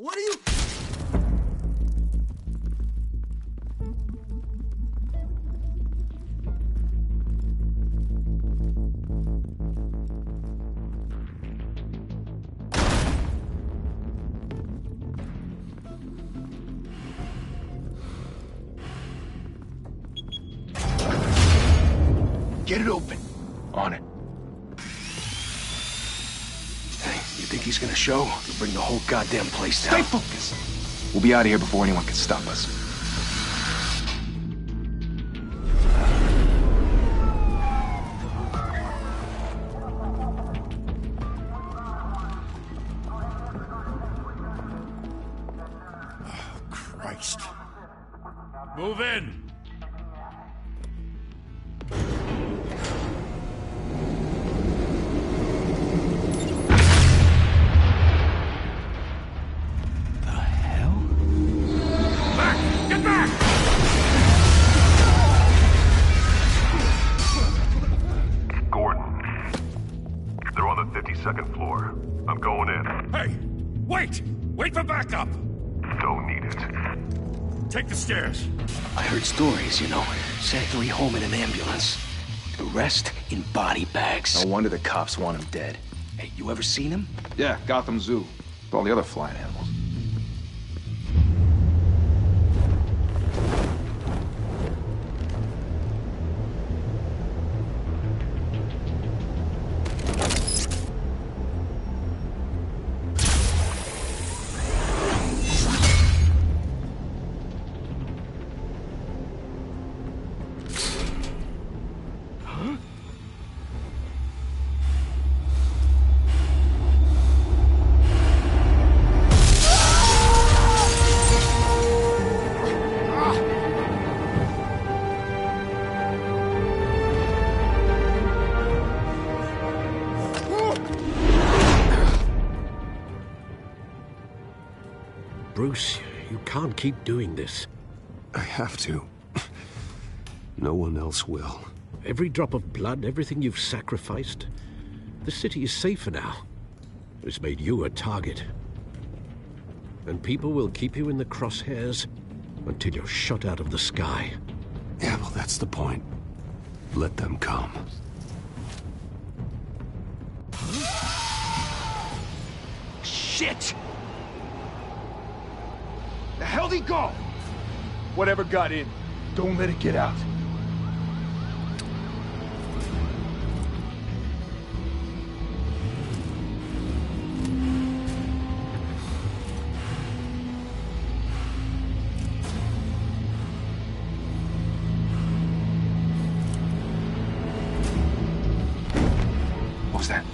What are you... Get it open. On it. Hey, you think he's gonna show? He'll bring the whole goddamn place down. Stay focused. We'll be out of here before anyone can stop us. Oh, Christ. Move in! Second floor. I'm going in. Hey! Wait! Wait for backup! Don't need it. Take the stairs. I heard stories, you know. Sent 3 home in an ambulance. The rest in body bags. No wonder the cops want him dead. Hey, you ever seen him? Yeah, Gotham Zoo. With all the other flying animals. Bruce, you can't keep doing this. I have to. No one else will. Every drop of blood, everything you've sacrificed. The city is safer now. It's made you a target. And people will keep you in the crosshairs until you're shot out of the sky. Yeah, well, that's the point. Let them come. Shit! The hell'd he go? Whatever got in, don't let it get out. What was that?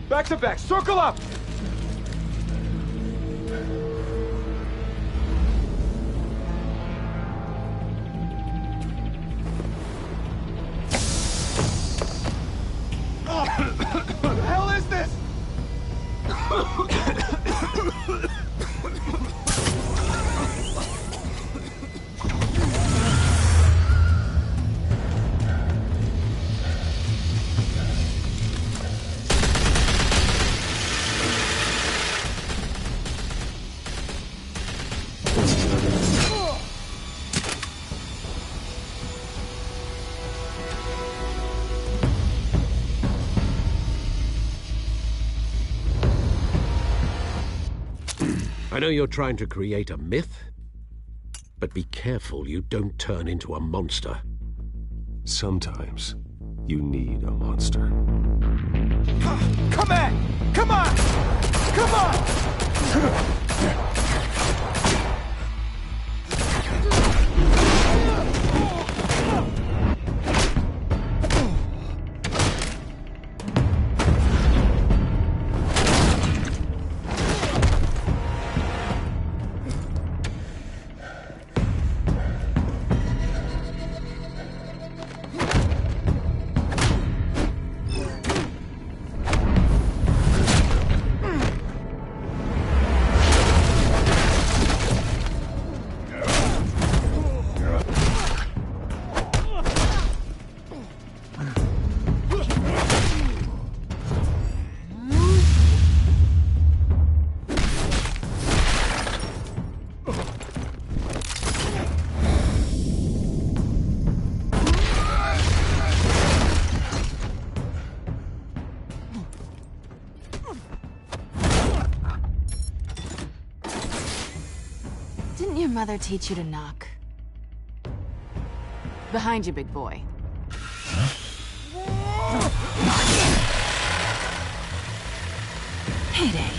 Back to back, circle up! What the hell is this? I know you're trying to create a myth, but be careful you don't turn into a monster. Sometimes you need a monster. Come on! Come on! Come on! Didn't your mother teach you to knock? Behind you, big boy. Heyday.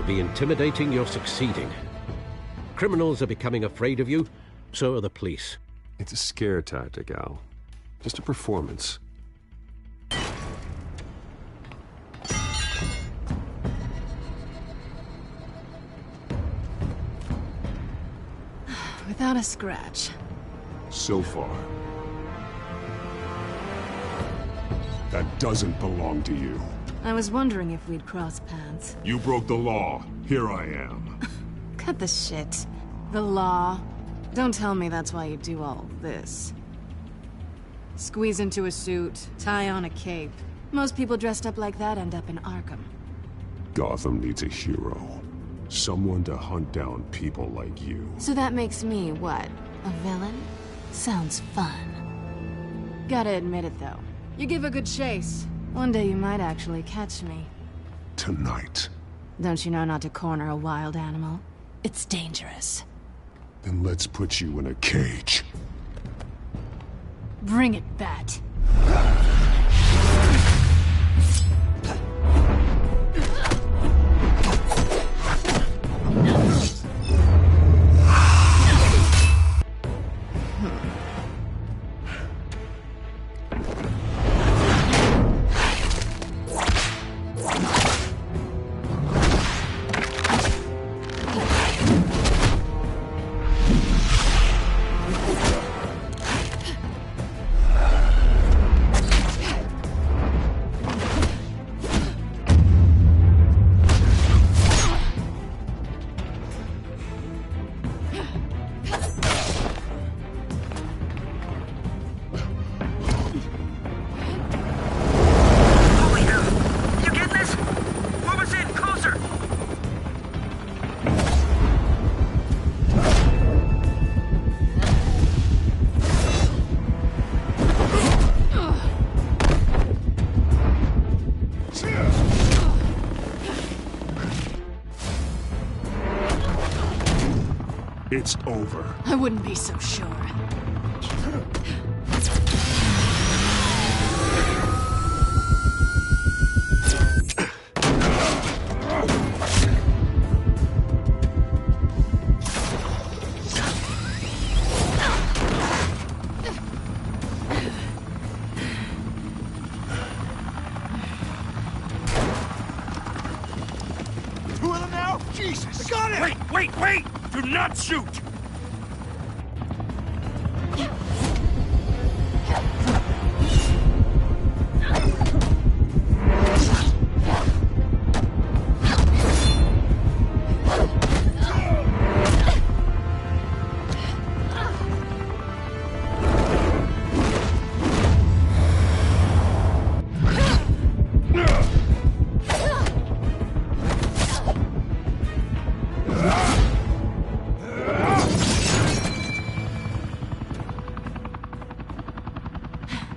Intimidating, you're succeeding. Criminals are becoming afraid of you, so are the police. It's a scare tactic, Al. Just a performance. Without a scratch. So far. That doesn't belong to you. I was wondering if we'd cross paths. You broke the law. Here I am. Cut the shit. The law. Don't tell me that's why you do all this. Squeeze into a suit, tie on a cape. Most people dressed up like that end up in Arkham. Gotham needs a hero. Someone to hunt down people like you. So that makes me, what, a villain? Sounds fun. Gotta admit it, though. You give a good chase. One day you might actually catch me. Tonight. Don't you know not to corner a wild animal? It's dangerous. Then let's put you in a cage. Bring it, Bat. It's over. I wouldn't be so sure. Two of them now? Jesus! I got it! Wait! Do not shoot!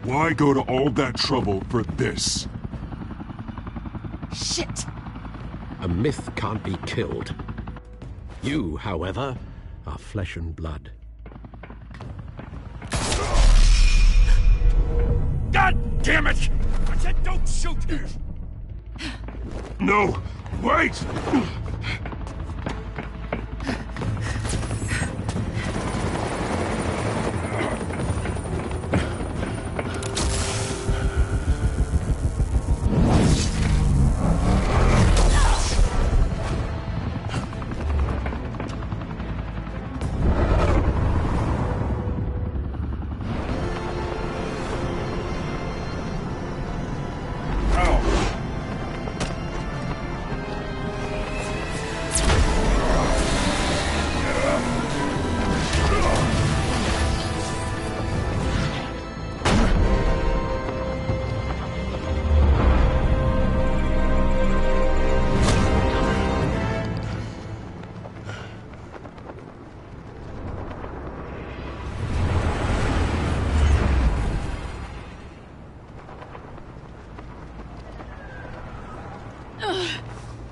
Why go to all that trouble for this? Shit! A myth can't be killed. You, however, are flesh and blood. God damn it! I said don't shoot! No! Wait!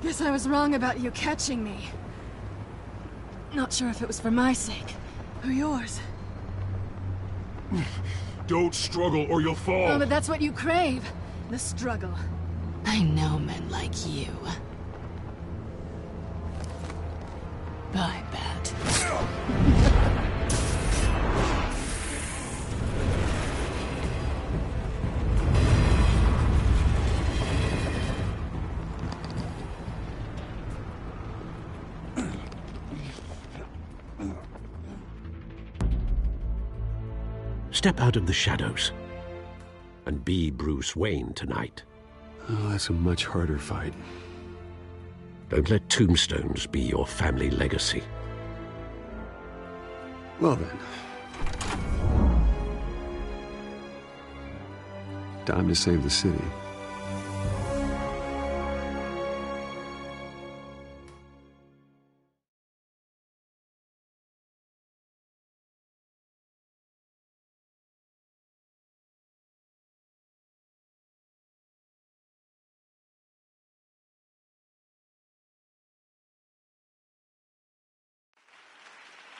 Guess I was wrong about you catching me. Not sure if it was for my sake, or yours. Don't struggle or you'll fall. Oh, but that's what you crave. The struggle. I know men like you. I bet. Step out of the shadows and be Bruce Wayne tonight. Oh, that's a much harder fight. Don't let tombstones be your family legacy. Well then. Time to save the city.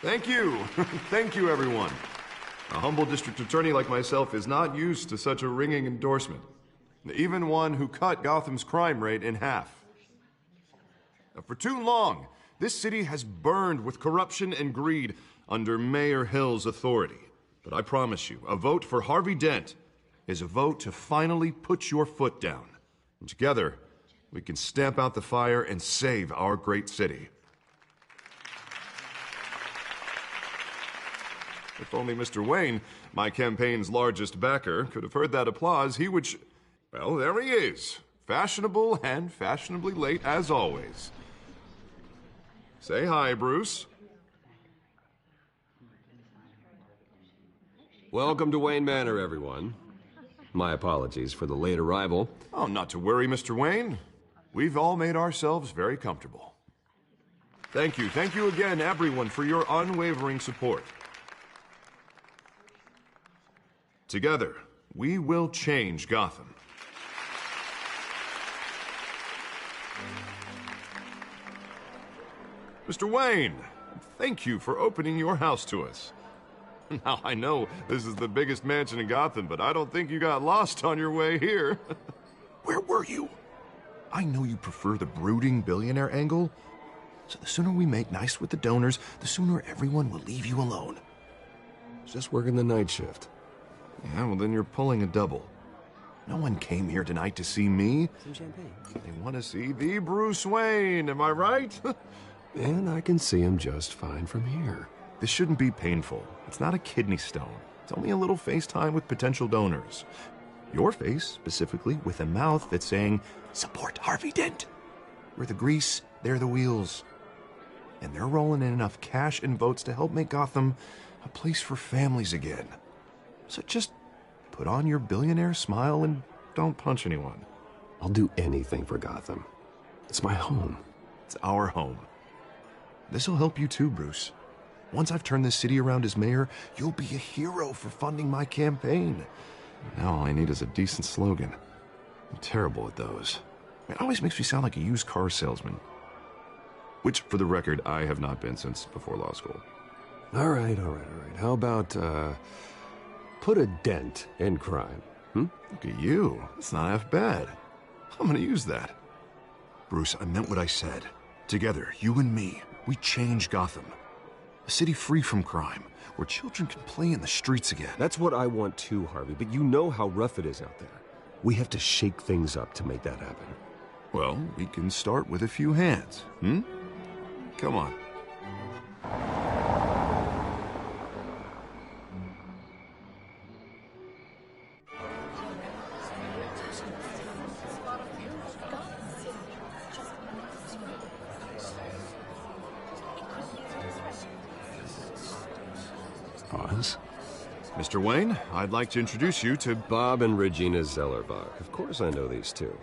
Thank you. Thank you, everyone. A humble district attorney like myself is not used to such a ringing endorsement. Even one who cut Gotham's crime rate in half. Now, for too long, this city has burned with corruption and greed under Mayor Hill's authority. But I promise you, a vote for Harvey Dent is a vote to finally put your foot down. And together, we can stamp out the fire and save our great city. If only Mr. Wayne, my campaign's largest backer, could have heard that applause, he would well, there he is. Fashionable and fashionably late as always. Say hi, Bruce. Welcome to Wayne Manor, everyone. My apologies for the late arrival. Oh, not to worry, Mr. Wayne. We've all made ourselves very comfortable. Thank you again, everyone, for your unwavering support. Together, we will change Gotham. Mr. Wayne, thank you for opening your house to us. Now, I know this is the biggest mansion in Gotham, but I don't think you got lost on your way here. Where were you? I know you prefer the brooding billionaire angle, so the sooner we make nice with the donors, the sooner everyone will leave you alone. Just working the night shift. Yeah, well, then you're pulling a double. No one came here tonight to see me. Some champagne. They want to see the Bruce Wayne, am I right? And I can see him just fine from here. This shouldn't be painful. It's not a kidney stone. It's only a little FaceTime with potential donors. Your face, specifically, with a mouth that's saying, support Harvey Dent. We're the grease, they're the wheels. And they're rolling in enough cash and votes to help make Gotham a place for families again. So just put on your billionaire smile and don't punch anyone. I'll do anything for Gotham. It's my home. It's our home. This'll help you too, Bruce. Once I've turned this city around as mayor, you'll be a hero for funding my campaign. Now all I need is a decent slogan. I'm terrible at those. It always makes me sound like a used car salesman. Which, for the record, I have not been since before law school. All right. How about, put a dent in crime, Look at you. That's not half bad. I'm gonna use that. Bruce, I meant what I said. Together, you and me, we change Gotham. A city free from crime, where children can play in the streets again. That's what I want too, Harvey, but you know how rough it is out there. We have to shake things up to make that happen. Well, we can start with a few hands, Come on. Pause. Mr. Wayne, I'd like to introduce you to Bob and Regina Zellerbach. Of course I know these two.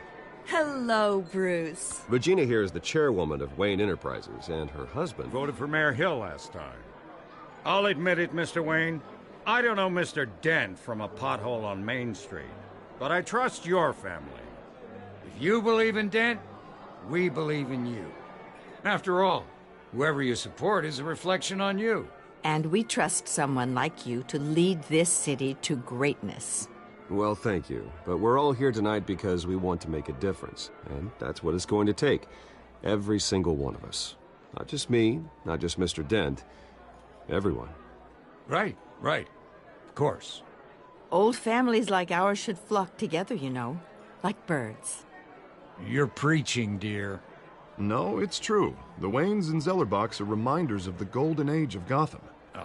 Hello, Bruce. Regina here is the chairwoman of Wayne Enterprises, and her husband... Voted for Mayor Hill last time. I'll admit it, Mr. Wayne. I don't know Mr. Dent from a pothole on Main Street, but I trust your family. If you believe in Dent, We believe in you. After all, whoever you support is a reflection on you. And we trust someone like you to lead this city to greatness. Well, thank you. But we're all here tonight because we want to make a difference. And that's what it's going to take. Every single one of us. Not just me, not just Mr. Dent. Everyone. Right. Of course. Old families like ours should flock together, you know. Like birds. You're preaching, dear. No, it's true. The Waynes and Zellerbachs are reminders of the golden age of Gotham.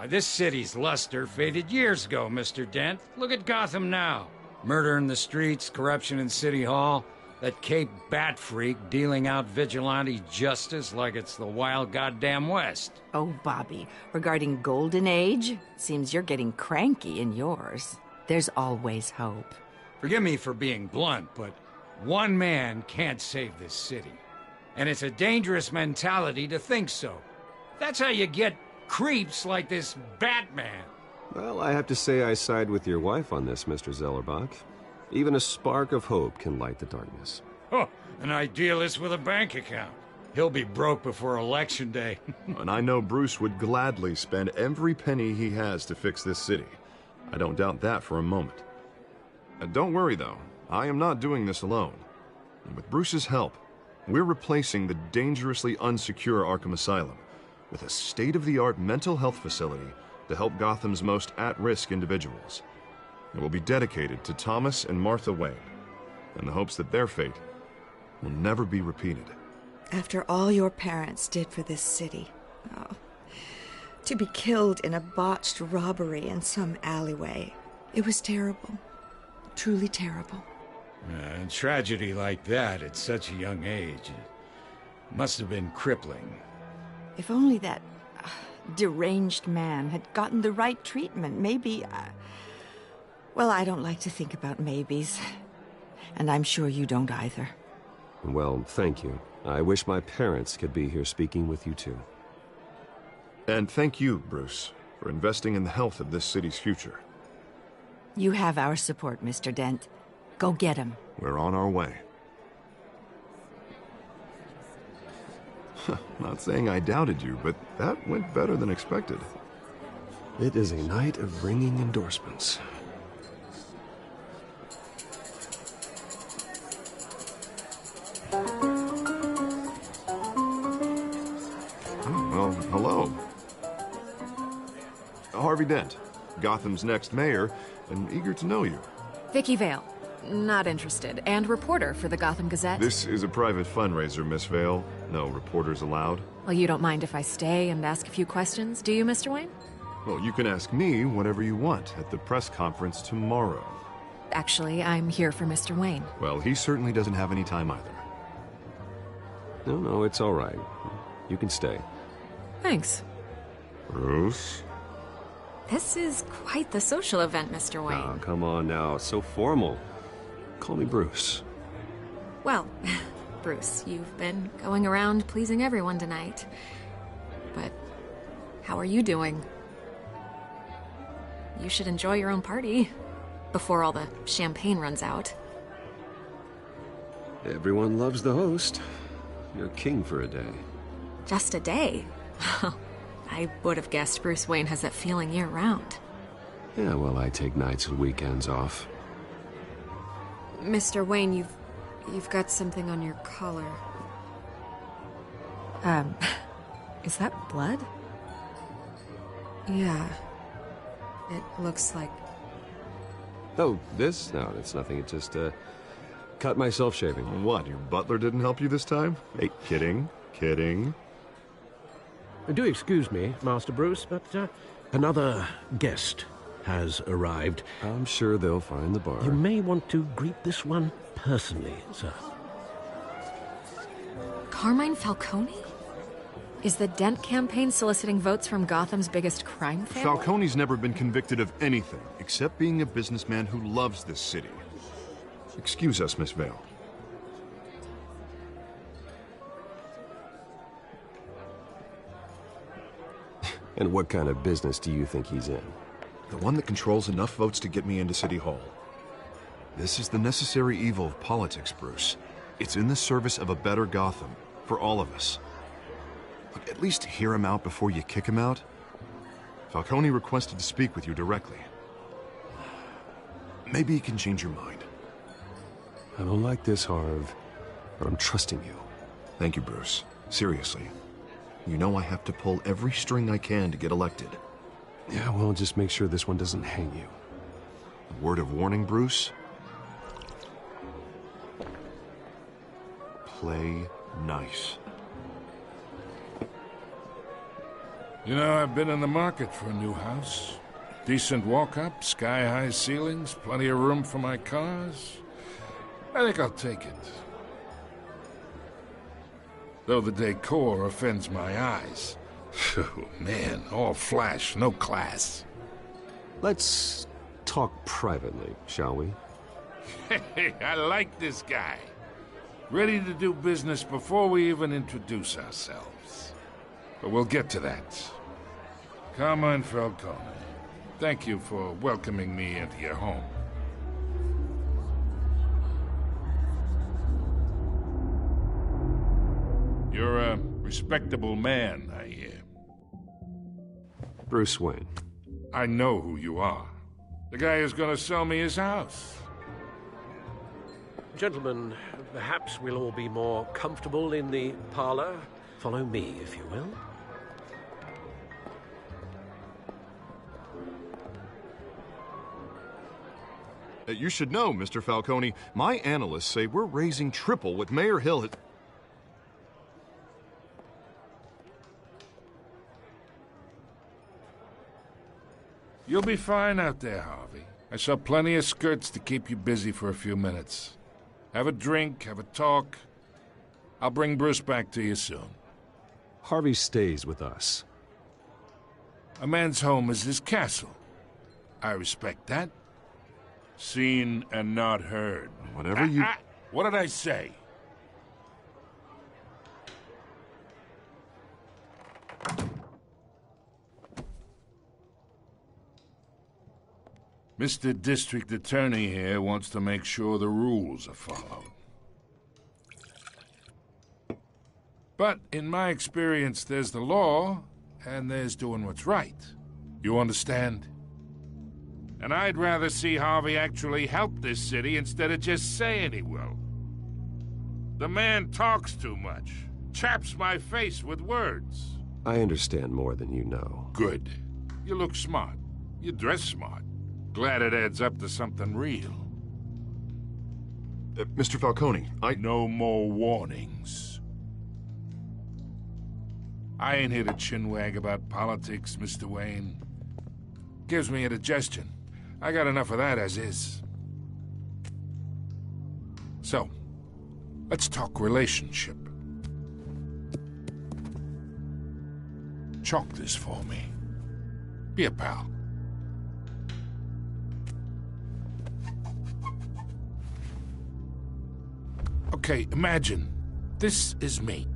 This city's luster faded years ago, Mr. Dent. Look at Gotham now. Murder in the streets, corruption in City Hall, that Cape Bat freak dealing out vigilante justice like it's the wild goddamn West. Oh, Bobby, regarding Golden Age, seems you're getting cranky in yours. There's always hope. Forgive me for being blunt, but one man can't save this city. And it's a dangerous mentality to think so. That's how you get creeps like this Batman. Well, I have to say I side with your wife on this, Mr. Zellerbach. Even a spark of hope can light the darkness. Oh, an idealist with a bank account. He'll be broke before Election Day. And I know Bruce would gladly spend every penny he has to fix this city. I don't doubt that for a moment. Don't worry, though. I am not doing this alone. And with Bruce's help, we're replacing the dangerously unsecure Arkham Asylum with a state-of-the-art mental health facility to help Gotham's most at-risk individuals. It will be dedicated to Thomas and Martha Wayne, in the hopes that their fate will never be repeated. After all your parents did for this city, to be killed in a botched robbery in some alleyway, it was terrible. Truly terrible. A tragedy like that at such a young age must have been crippling. If only that deranged man had gotten the right treatment, maybe... Well, I don't like to think about maybes. And I'm sure you don't either. Well, thank you. I wish my parents could be here speaking with you too. And thank you, Bruce, for investing in the health of this city's future. You have our support, Mr. Dent. Go get him. We're on our way. Not saying I doubted you, but that went better than expected. It is a night of ringing endorsements. Well, hello. Harvey Dent, Gotham's next mayor, and eager to know you. Vicky Vale. Not interested. And reporter for the Gotham Gazette. This is a private fundraiser, Miss Vale. No reporters allowed. Well, you don't mind if I stay and ask a few questions, do you, Mr. Wayne? Well, you can ask me whatever you want at the press conference tomorrow. Actually, I'm here for Mr. Wayne. Well, he certainly doesn't have any time either. No, it's all right. You can stay. Thanks. Bruce? This is quite the social event, Mr. Wayne. Oh, come on now. It's so formal. Call me Bruce. Well, Bruce, you've been going around pleasing everyone tonight. But how are you doing? You should enjoy your own party before all the champagne runs out. Everyone loves the host. You're king for a day. Just a day? I would have guessed Bruce Wayne has that feeling year-round. Yeah, well, I take nights and weekends off. Mr. Wayne, you've got something on your collar. Is that blood? Yeah. It looks like... Oh, this? No, it's nothing. It just, cut myself shaving. What, your butler didn't help you this time? Hey, kidding. Do excuse me, Master Bruce, but another guest has arrived. I'm sure they'll find the bar. You may want to greet this one personally, sir. Carmine Falcone? Is the Dent campaign soliciting votes from Gotham's biggest crime family? Falcone's never been convicted of anything, except being a businessman who loves this city. Excuse us, Miss Vale. And what kind of business do you think he's in? The one that controls enough votes to get me into City Hall. This is the necessary evil of politics, Bruce. It's in the service of a better Gotham, for all of us. Look, at least hear him out before you kick him out. Falcone requested to speak with you directly. Maybe he can change your mind. I don't like this, Harv, but I'm trusting you. Thank you, Bruce. Seriously. You know I have to pull every string I can to get elected. Yeah, well, just make sure this one doesn't hang you. Word of warning, Bruce? Play nice. You know, I've been in the market for a new house. Decent walk-up, sky-high ceilings, plenty of room for my cars. I think I'll take it. Though the decor offends my eyes. Oh, man, all flash, no class. Let's talk privately, shall we? Hey, I like this guy. Ready to do business before we even introduce ourselves. But we'll get to that. Carmine Falcone, thank you for welcoming me into your home. You're a respectable man, I hear. Bruce Wayne. I know who you are. The guy who's gonna sell me his house. Gentlemen, perhaps we'll all be more comfortable in the parlor. Follow me, if you will. You should know, Mr. Falcone, my analysts say we're raising triple what Mayor Hill had... You'll be fine out there, Harvey. I saw plenty of skirts to keep you busy for a few minutes. Have a drink, have a talk. I'll bring Bruce back to you soon. Harvey stays with us. A man's home is his castle. I respect that. Seen and not heard. Whatever you... What did I say? Mr. District Attorney here wants to make sure the rules are followed. But in my experience, there's the law, and there's doing what's right. You understand? And I'd rather see Harvey actually help this city instead of just saying he will. The man talks too much. Chaps my face with words. I understand more than you know. Good. You look smart. You dress smart. Glad it adds up to something real. Mr. Falcone, No more warnings. I ain't here to chinwag about politics, Mr. Wayne. Gives me indigestion. I got enough of that as is. So, let's talk relationship. Chalk this for me. Be a pal. Okay, imagine this is me.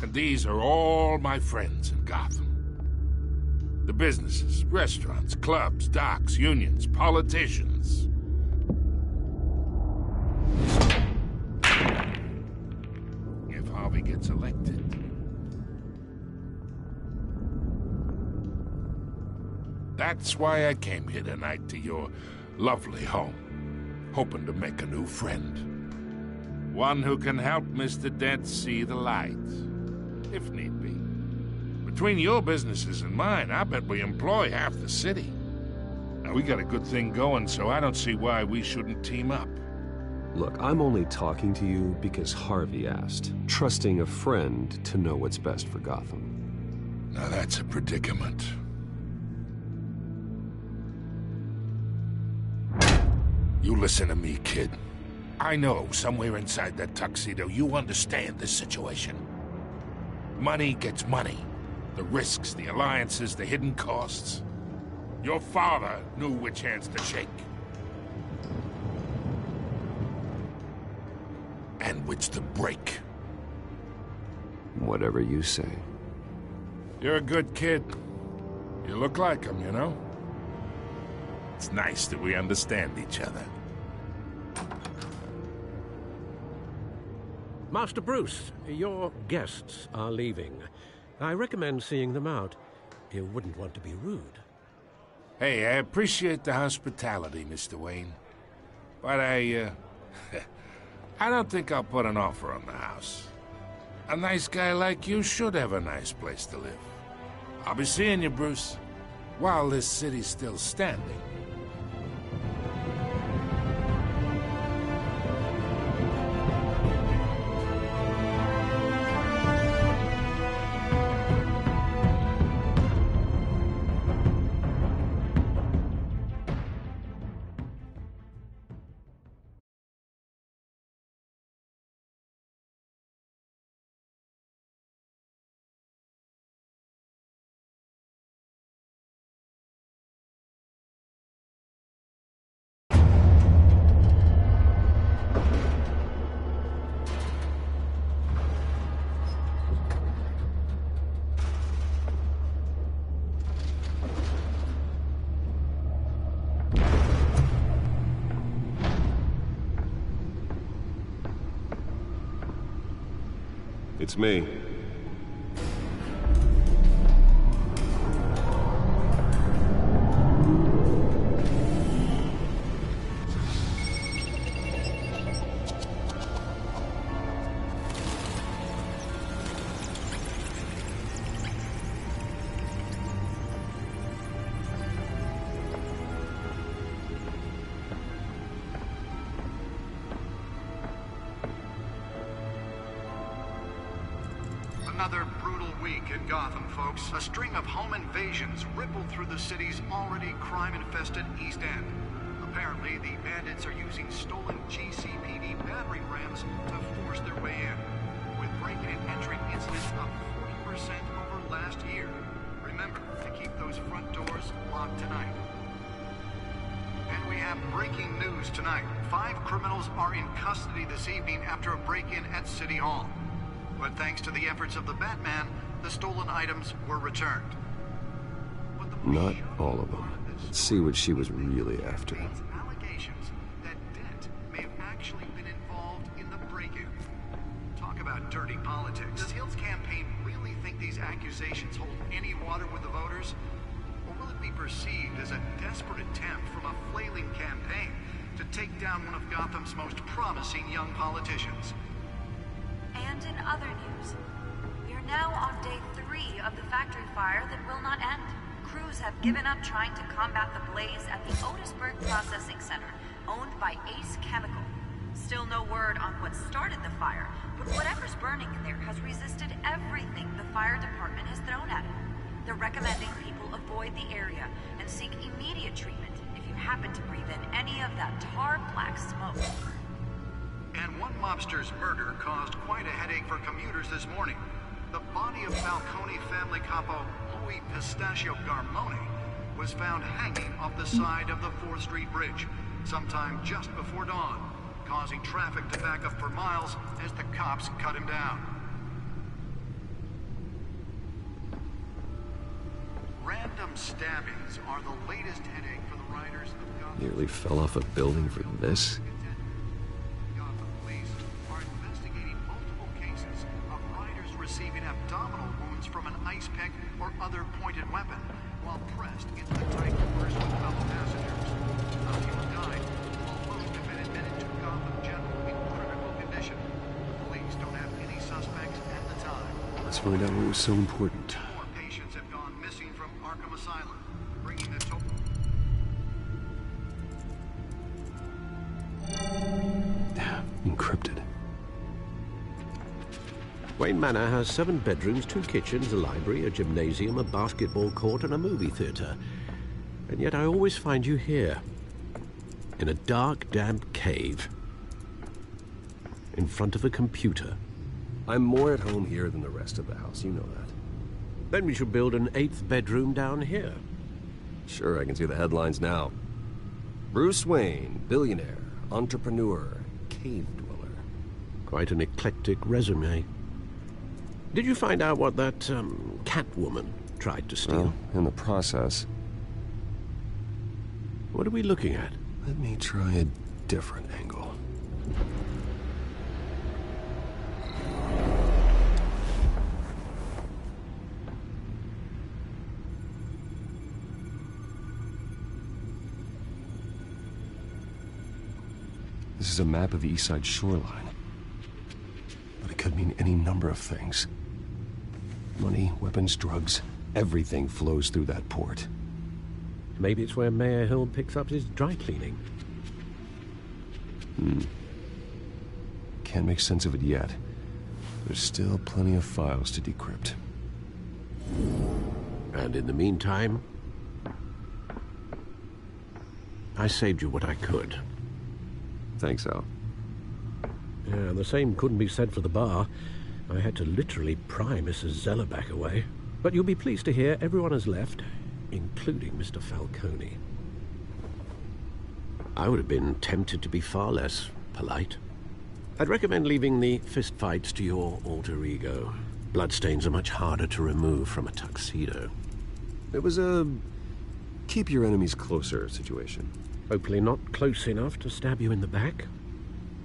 And these are all my friends in Gotham. The businesses, restaurants, clubs, docks, unions, politicians. If Harvey gets elected. That's why I came here tonight to your lovely home, hoping to make a new friend. One who can help Mr. Dent see the light, if need be. Between your businesses and mine, I bet we employ half the city. Now, we got a good thing going, so I don't see why we shouldn't team up. Look, I'm only talking to you because Harvey asked, trusting a friend to know what's best for Gotham. Now that's a predicament. You listen to me, kid. I know somewhere inside that tuxedo you understand this situation. Money gets money. The risks, the alliances, the hidden costs. Your father knew which hands to shake. And which to break. Whatever you say. You're a good kid. You look like him, you know? It's nice that we understand each other. Master Bruce, your guests are leaving. I recommend seeing them out. You wouldn't want to be rude. Hey, I appreciate the hospitality, Mr. Wayne. But I don't think I'll put an offer on the house. A nice guy like you should have a nice place to live. I'll be seeing you, Bruce, while this city's still standing. It's me. Another brutal week in Gotham, folks. A string of home invasions rippled through the city's already crime-infested East End. Apparently, the bandits are using stolen GCPD battering rams to force their way in, with breaking and entering incidents up 40% over last year. Remember to keep those front doors locked tonight. And we have breaking news tonight. 5 criminals are in custody this evening after a break-in at City Hall. But thanks to the efforts of the Batman, the stolen items were returned. Not all of them. Let's see what she was really after. Allegations that Dent may have actually been involved in the break-in. Talk about dirty politics. Does Hill's campaign really think these accusations hold any water with the voters? Or will it be perceived as a desperate attempt from a flailing campaign to take down one of Gotham's most promising young politicians? And in other news, we are now on day 3 of the factory fire that will not end. Crews have given up trying to combat the blaze at the Otisburg Processing Center, owned by Ace Chemical. Still no word on what started the fire, but whatever's burning in there has resisted everything the fire department has thrown at it. They're recommending people avoid the area and seek immediate treatment if you happen to breathe in any of that tar black smoke. And one mobster's murder caused quite a headache for commuters this morning. The body of Falcone family capo Louis Pistachio Garmone was found hanging off the side of the 4th Street Bridge sometime just before dawn, causing traffic to back up for miles as the cops cut him down. Random stabbings are the latest headache for the riders of Gotham. Nearly fell off a building for this. Receiving abdominal wounds from an ice pick or other pointed weapon while pressed into the tight quarters with fellow passengers. A few died, while most have been admitted to Gotham General in critical condition. The police don't have any suspects at the time. Let's find out what was so important. More patients have gone missing from Arkham Asylum, bringing the total. Encrypted. Wayne Manor has 7 bedrooms, 2 kitchens, a library, a gymnasium, a basketball court, and a movie theater. And yet I always find you here, in a dark, damp cave, in front of a computer. I'm more at home here than the rest of the house, you know that. Then we should build an 8th bedroom down here. Sure, I can see the headlines now. Bruce Wayne, billionaire, entrepreneur, cave dweller. Quite an eclectic resume. Did you find out what that, Catwoman tried to steal? Well, in the process. What are we looking at? Let me try a different angle. This is a map of the east side shoreline. But it could mean any number of things. Money, weapons, drugs, everything flows through that port. Maybe it's where Mayor Hill picks up his dry cleaning. Can't make sense of it yet. There's still plenty of files to decrypt. And in the meantime, I saved you what I could. Thanks, Al. Yeah, the same couldn't be said for the bar. I had to literally pry Mrs. Zeller back away. But you'll be pleased to hear everyone has left, including Mr. Falcone. I would have been tempted to be far less polite. I'd recommend leaving the fistfights to your alter ego. Bloodstains are much harder to remove from a tuxedo. It was a keep your enemies closer situation. Hopefully not close enough to stab you in the back.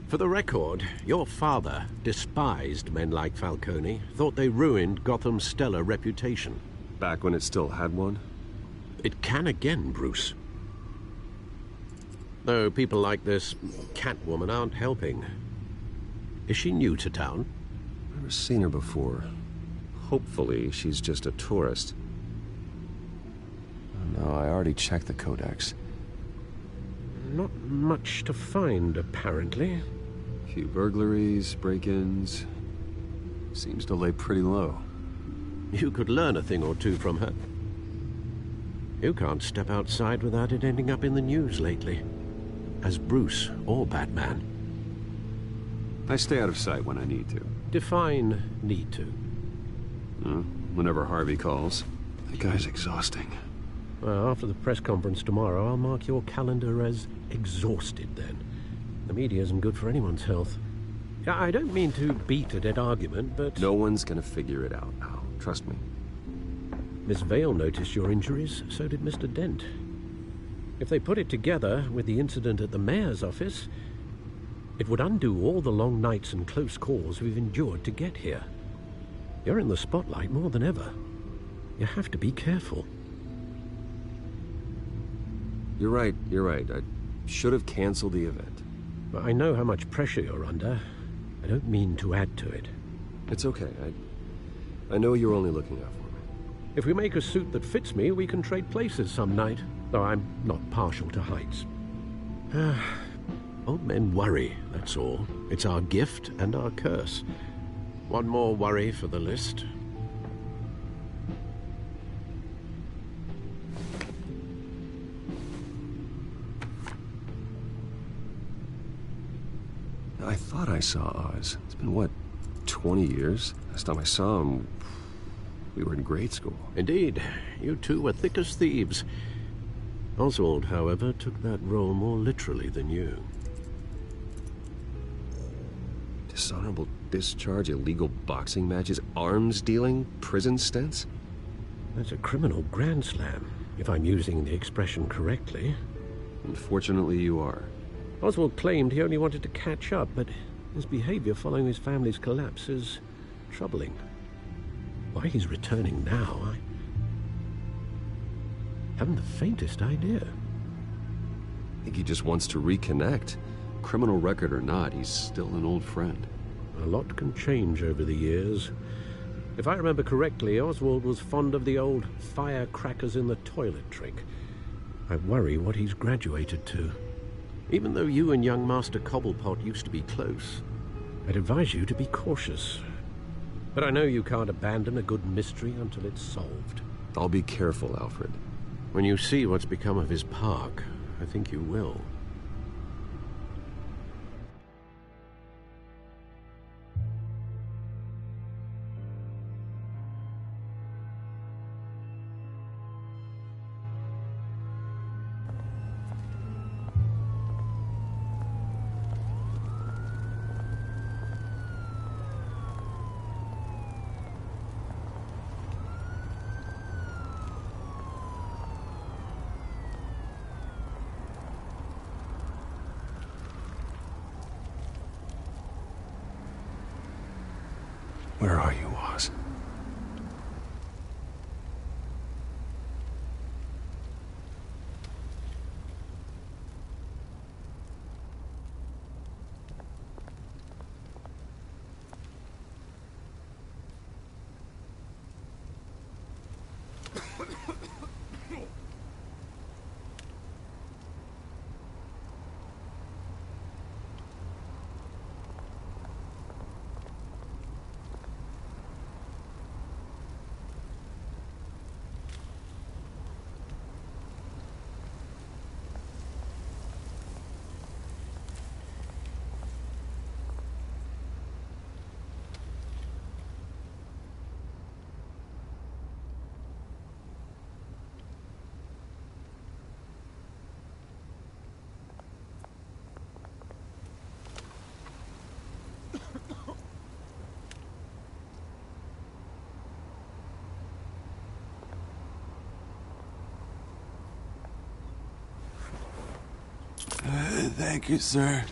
For the record, your father despised men like Falcone, thought they ruined Gotham's stellar reputation. Back when it still had one? It can again, Bruce. Though people like this Catwoman aren't helping. Is she new to town? Never seen her before. Hopefully, she's just a tourist. No, I already checked the codex. Not much to find, apparently. A few burglaries, break-ins. Seems to lay pretty low. You could learn a thing or two from her. You can't step outside without it ending up in the news lately. As Bruce or Batman. I stay out of sight when I need to. Define need to. Whenever Harvey calls. That guy's exhausting. Well, after the press conference tomorrow, I'll mark your calendar as exhausted then. The media isn't good for anyone's health. I don't mean to beat a dead argument, but... No one's gonna figure it out, Al. Trust me. Miss Vale noticed your injuries, so did Mr. Dent. If they put it together with the incident at the mayor's office, it would undo all the long nights and close calls we've endured to get here. You're in the spotlight more than ever. You have to be careful. You're right. I should have canceled the event. But I know how much pressure you're under. I don't mean to add to it. It's okay. I know you're only looking out for me. If we make a suit that fits me, we can trade places some night. Though I'm not partial to heights. Old men worry, that's all. It's our gift and our curse. One more worry for the list. I thought I saw Oz. It's been, what, 20 years? Last time I saw him, we were in grade school. Indeed. You two were thick as thieves. Oswald, however, took that role more literally than you. Dishonorable discharge, illegal boxing matches, arms dealing, prison stints? That's a criminal grand slam, if I'm using the expression correctly. Unfortunately, you are. Oswald claimed he only wanted to catch up, but his behavior following his family's collapse is troubling. Why he's returning now, I haven't the faintest idea. I think he just wants to reconnect. Criminal record or not, he's still an old friend. A lot can change over the years. If I remember correctly, Oswald was fond of the old firecrackers in the toilet trick. I worry what he's graduated to. Even though you and young Master Cobblepot used to be close, I'd advise you to be cautious. But I know you can't abandon a good mystery until it's solved. I'll be careful, Alfred. When you see what's become of his park, I think you will. Where are you, Oz? Thank you, sir.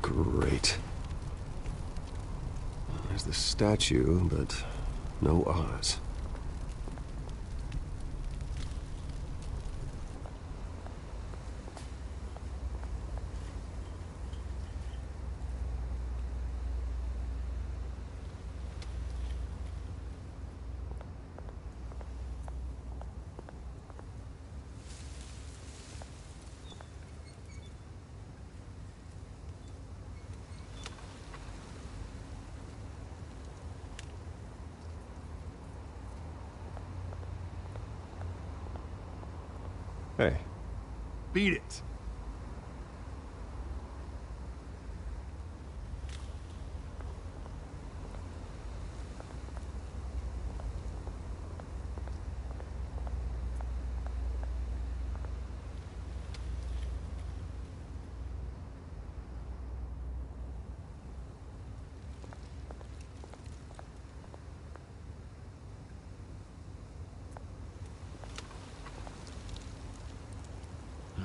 Great. There's the statue, but no Oz. Hey. Beat it.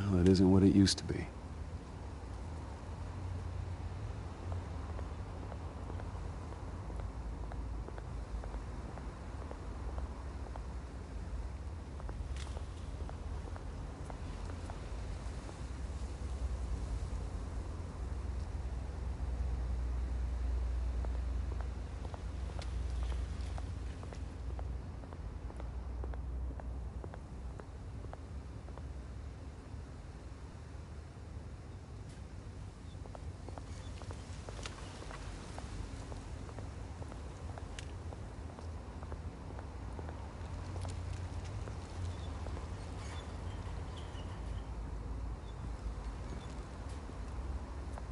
Well, it isn't what it used to be.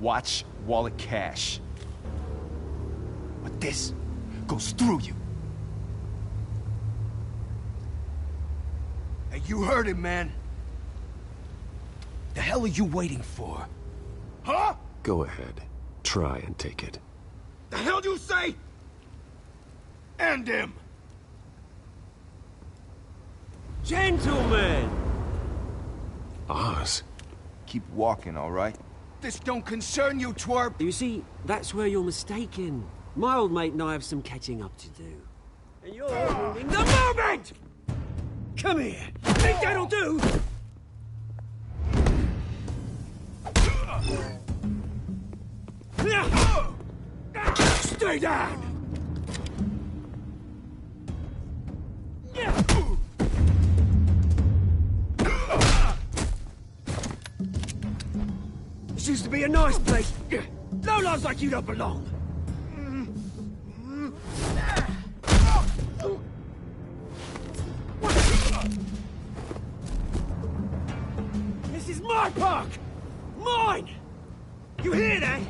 Watch wallet cash. But this goes through you. Hey, you heard it, man. The hell are you waiting for? Huh? Go ahead. Try and take it. The hell do you say? End him! Gentlemen! Oz. Keep walking, all right? This don't concern you, twerp! You see, that's where you're mistaken. My old mate and I have some catching up to do. And you're ruining the moment! Come here! Think that'll do? Stay down! This used to be a nice place. No lives like you don't belong. This is my park! Mine! You hear that?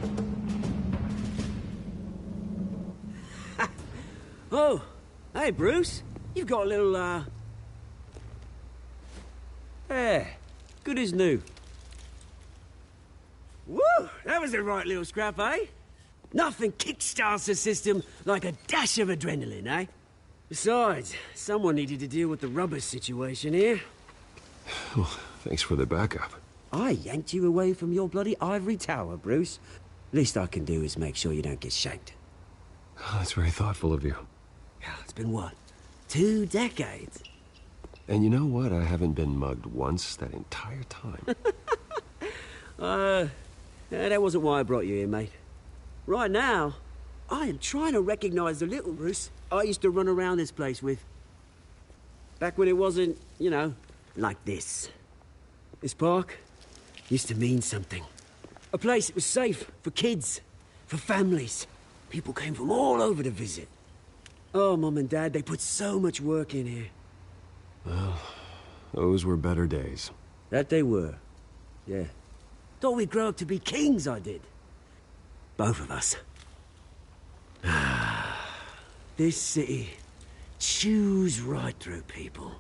Oh, hey, Bruce. You've got a little, Yeah, good as new. Woo! That was a right little scrap, eh? Nothing kickstarts the system like a dash of adrenaline, eh? Besides, someone needed to deal with the rubber situation here. Well, thanks for the backup. I yanked you away from your bloody ivory tower, Bruce. Least I can do is make sure you don't get shanked. Oh, that's very thoughtful of you. Yeah, it's been what? 2 decades? And you know what? I haven't been mugged once that entire time. That wasn't why I brought you here, mate. Right now, I am trying to recognize the little Bruce I used to run around this place with. Back when it wasn't, you know, like this. This park used to mean something. A place that was safe for kids, for families. People came from all over to visit. Oh, Mum and Dad, they put so much work in here. Well, those were better days. That they were. Yeah. Thought we'd grow up to be kings, I did. Both of us. This city chews right through people.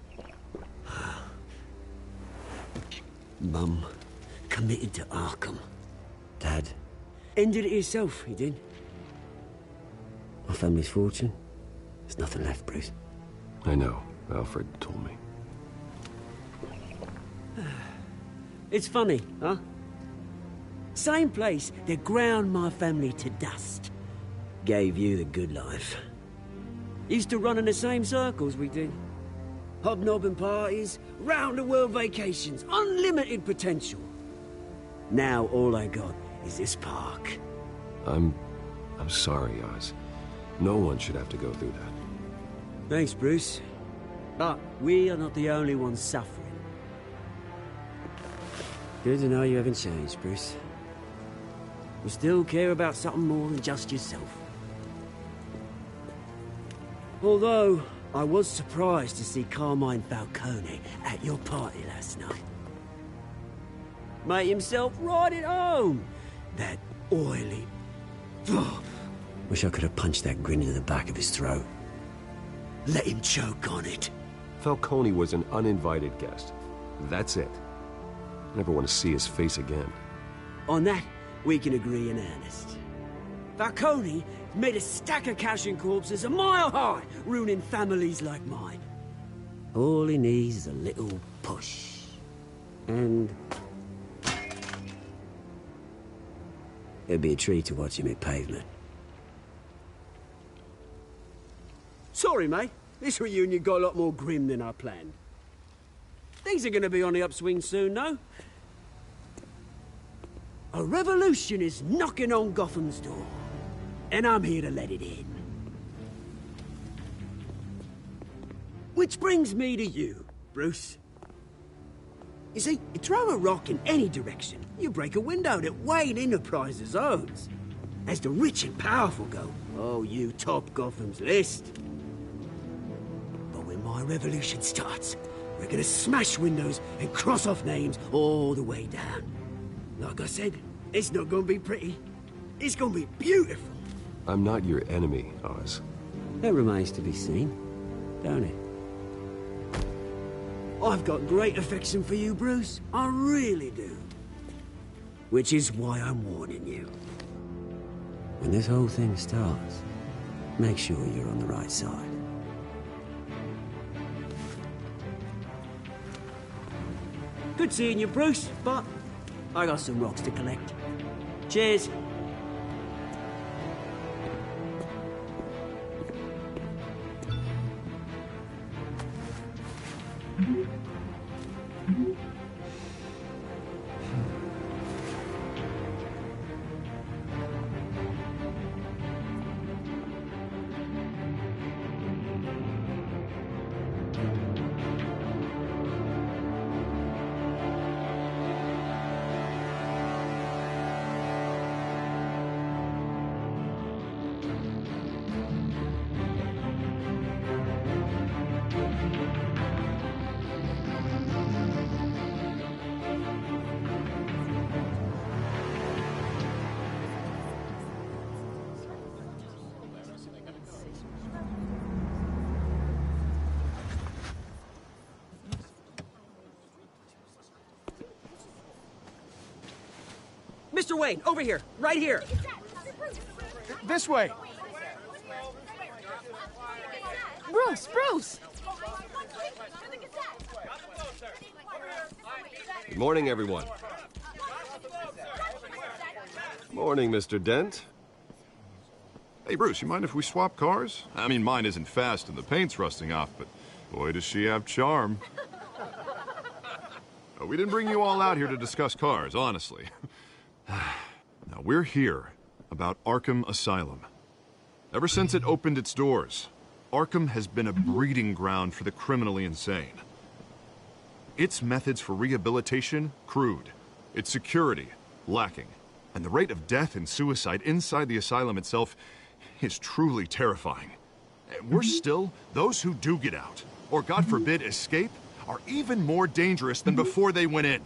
Mum committed to Arkham. Dad ended it himself, he did. My family's fortune. There's nothing left, Bruce. I know. Alfred told me. It's funny, huh? Same place that ground my family to dust. Gave you the good life. Used to run in the same circles we did. Hobnobbing parties, round-the-world vacations, unlimited potential. Now all I got is this park. I'm sorry, Oz. No one should have to go through that. Thanks, Bruce. But we are not the only ones suffering. Good to know you haven't changed, Bruce. You still care about something more than just yourself. Although, I was surprised to see Carmine Falcone at your party last night. Made himself right at home. That oily... Wish I could have punched that grin into the back of his throat. Let him choke on it. Falcone was an uninvited guest. That's it. Never want to see his face again. On that, we can agree in earnest. Falcone made a stack of cash and corpses a mile high, ruining families like mine. All he needs is a little push. And... it'd be a treat to watch him hit pavement. Sorry, mate. This reunion got a lot more grim than I planned. Things are gonna be on the upswing soon, no? A revolution is knocking on Gotham's door. And I'm here to let it in. Which brings me to you, Bruce. You see, you throw a rock in any direction, you break a window that Wayne Enterprises owns. As the rich and powerful go, oh, you top Gotham's list. But when my revolution starts, we're gonna smash windows and cross off names all the way down. Like I said, it's not gonna be pretty. It's gonna be beautiful. I'm not your enemy, Oz. That remains to be seen, don't it? I've got great affection for you, Bruce. I really do. Which is why I'm warning you. When this whole thing starts, make sure you're on the right side. Good seeing you, Bruce, but I got some rocks to collect. Cheers. Mr. Wayne, over here, right here. This way. Bruce! Good morning, everyone. Morning, Mr. Dent. Hey, Bruce, you mind if we swap cars? I mean, mine isn't fast and the paint's rusting off, but boy, does she have charm. We didn't bring you all out here to discuss cars, honestly. Now, we're here about Arkham Asylum. Ever since it opened its doors, Arkham has been a breeding ground for the criminally insane. Its methods for rehabilitation, crude. Its security, lacking. And the rate of death and suicide inside the asylum itself is truly terrifying. Worse still, those who do get out, or God forbid escape, are even more dangerous than before they went in.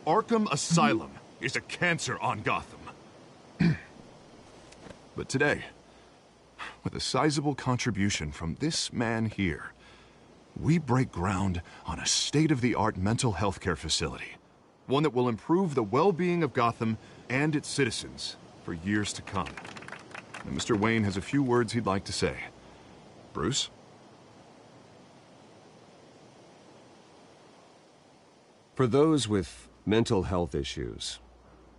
Arkham Asylum. is a cancer on Gotham. But today, with a sizable contribution from this man here, we break ground on a state-of-the-art mental health care facility. One that will improve the well-being of Gotham and its citizens for years to come. And Mr. Wayne has a few words he'd like to say. Bruce? For those with mental health issues,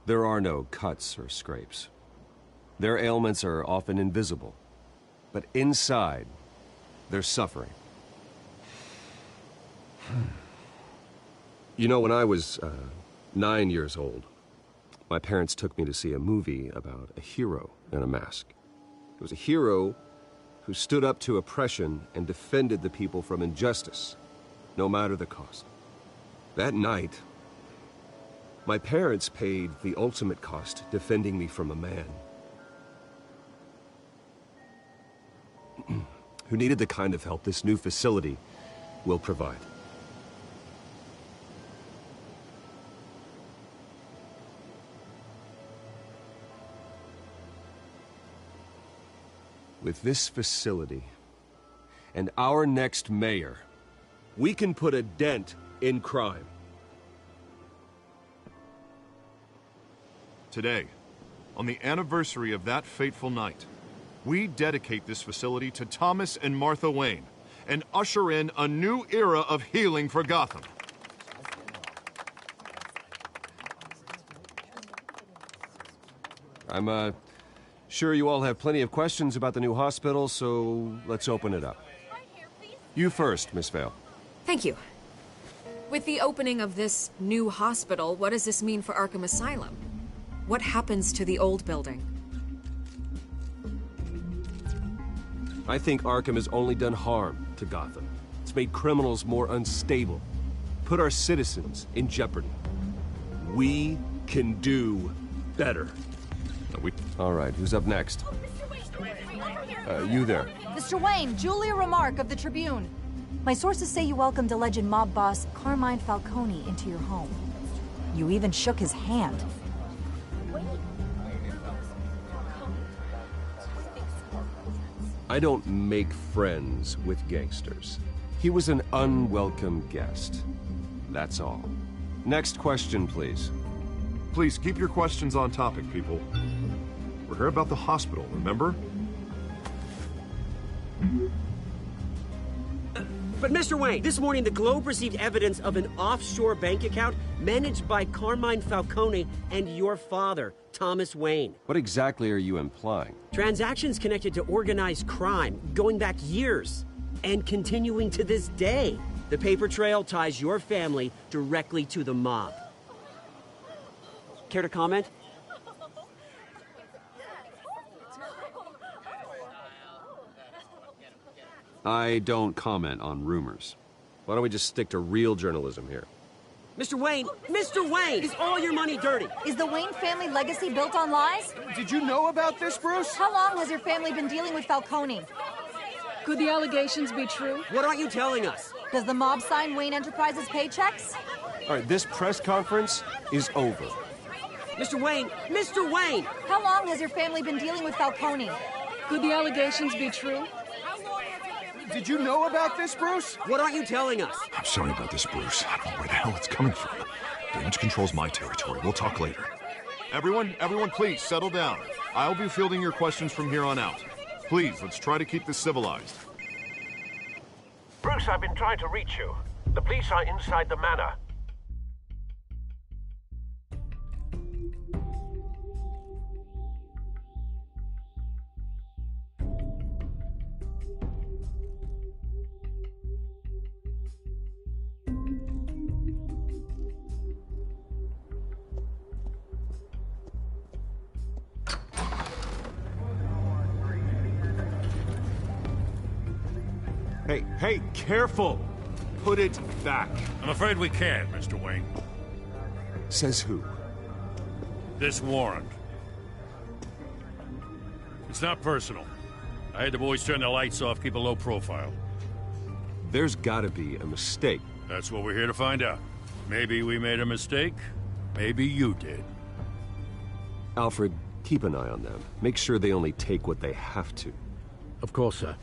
there are no cuts or scrapes. Their ailments are often invisible, but inside, they're suffering. You know, when I was 9 years old, my parents took me to see a movie about a hero in a mask. It was a hero who stood up to oppression and defended the people from injustice, no matter the cost. That night, my parents paid the ultimate cost defending me from a man who needed the kind of help this new facility will provide. With this facility and our next mayor, we can put a dent in crime. Today, on the anniversary of that fateful night, we dedicate this facility to Thomas and Martha Wayne and usher in a new era of healing for Gotham. I'm sure you all have plenty of questions about the new hospital, so let's open it up. You first, Miss Vale. Thank you. With the opening of this new hospital, what does this mean for Arkham Asylum? What happens to the old building? I think Arkham has only done harm to Gotham. It's made criminals more unstable, put our citizens in jeopardy. We can do better. All right, who's up next? You there. Mr. Wayne, Julia Remark of the Tribune. My sources say you welcomed alleged mob boss Carmine Falcone into your home. You even shook his hand. I don't make friends with gangsters. He was an unwelcome guest. That's all. Next question, please. Please keep your questions on topic, people. We're here about the hospital, remember? But Mr. Wayne, this morning the Globe received evidence of an offshore bank account managed by Carmine Falcone and your father, Thomas Wayne. What exactly are you implying? Transactions connected to organized crime, going back years, and continuing to this day. The paper trail ties your family directly to the mob. Care to comment? I don't comment on rumors. Why don't we just stick to real journalism here? Mr. Wayne! Mr. Wayne! Is all your money dirty? Is the Wayne family legacy built on lies? Did you know about this, Bruce? How long has your family been dealing with Falcone? Could the allegations be true? What aren't you telling us? Does the mob sign Wayne Enterprises paychecks? All right, this press conference is over. Mr. Wayne! Mr. Wayne! How long has your family been dealing with Falcone? Could the allegations be true? Did you know about this, Bruce? What aren't you telling us? I'm sorry about this, Bruce. I don't know where the hell it's coming from. Damage control's my territory. We'll talk later. Everyone, please, settle down. I'll be fielding your questions from here on out. Please, let's try to keep this civilized. Bruce, I've been trying to reach you. The police are inside the manor. Hey, careful! Put it back. I'm afraid we can't, Mr. Wayne. Says who? This warrant. It's not personal. I had the boys turn the lights off, keep a low profile. There's gotta be a mistake. That's what we're here to find out. Maybe we made a mistake. Maybe you did. Alfred, keep an eye on them. Make sure they only take what they have to. Of course, sir.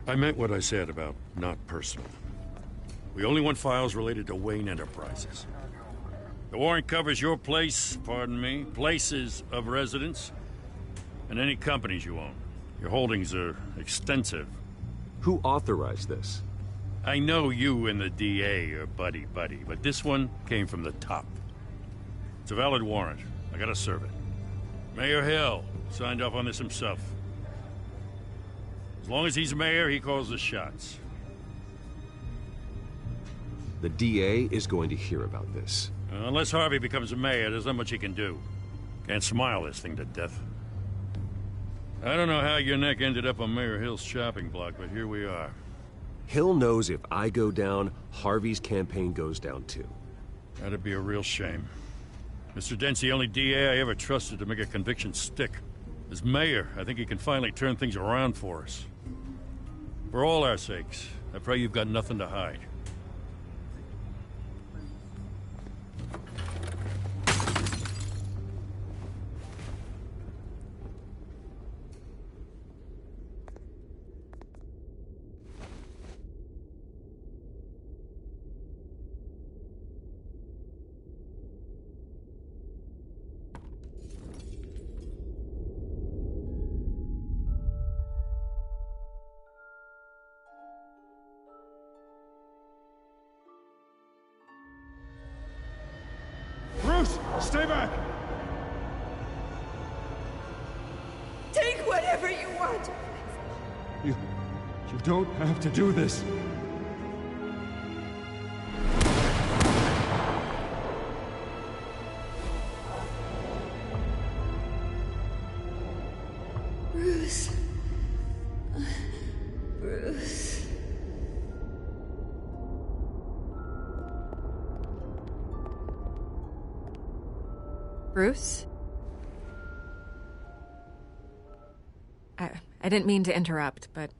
I meant what I said about not personal. We only want files related to Wayne Enterprises. The warrant covers your place, pardon me, places of residence, and any companies you own. Your holdings are extensive. Who authorized this? I know you and the DA are buddy-buddy, but this one came from the top. It's a valid warrant. I gotta serve it. Mayor Hill signed off on this himself. As long as he's mayor, he calls the shots. The DA is going to hear about this. Unless Harvey becomes a mayor, there's not much he can do. Can't smile this thing to death. I don't know how your neck ended up on Mayor Hill's shopping block, but here we are. Hill knows if I go down, Harvey's campaign goes down too. That'd be a real shame. Mr. Dent's the only DA I ever trusted to make a conviction stick. As mayor, I think he can finally turn things around for us. For all our sakes, I pray you've got nothing to hide. Bruce, stay back! Take whatever you want. You don't have to do this. Bruce. Bruce. Bruce? I didn't mean to interrupt, but...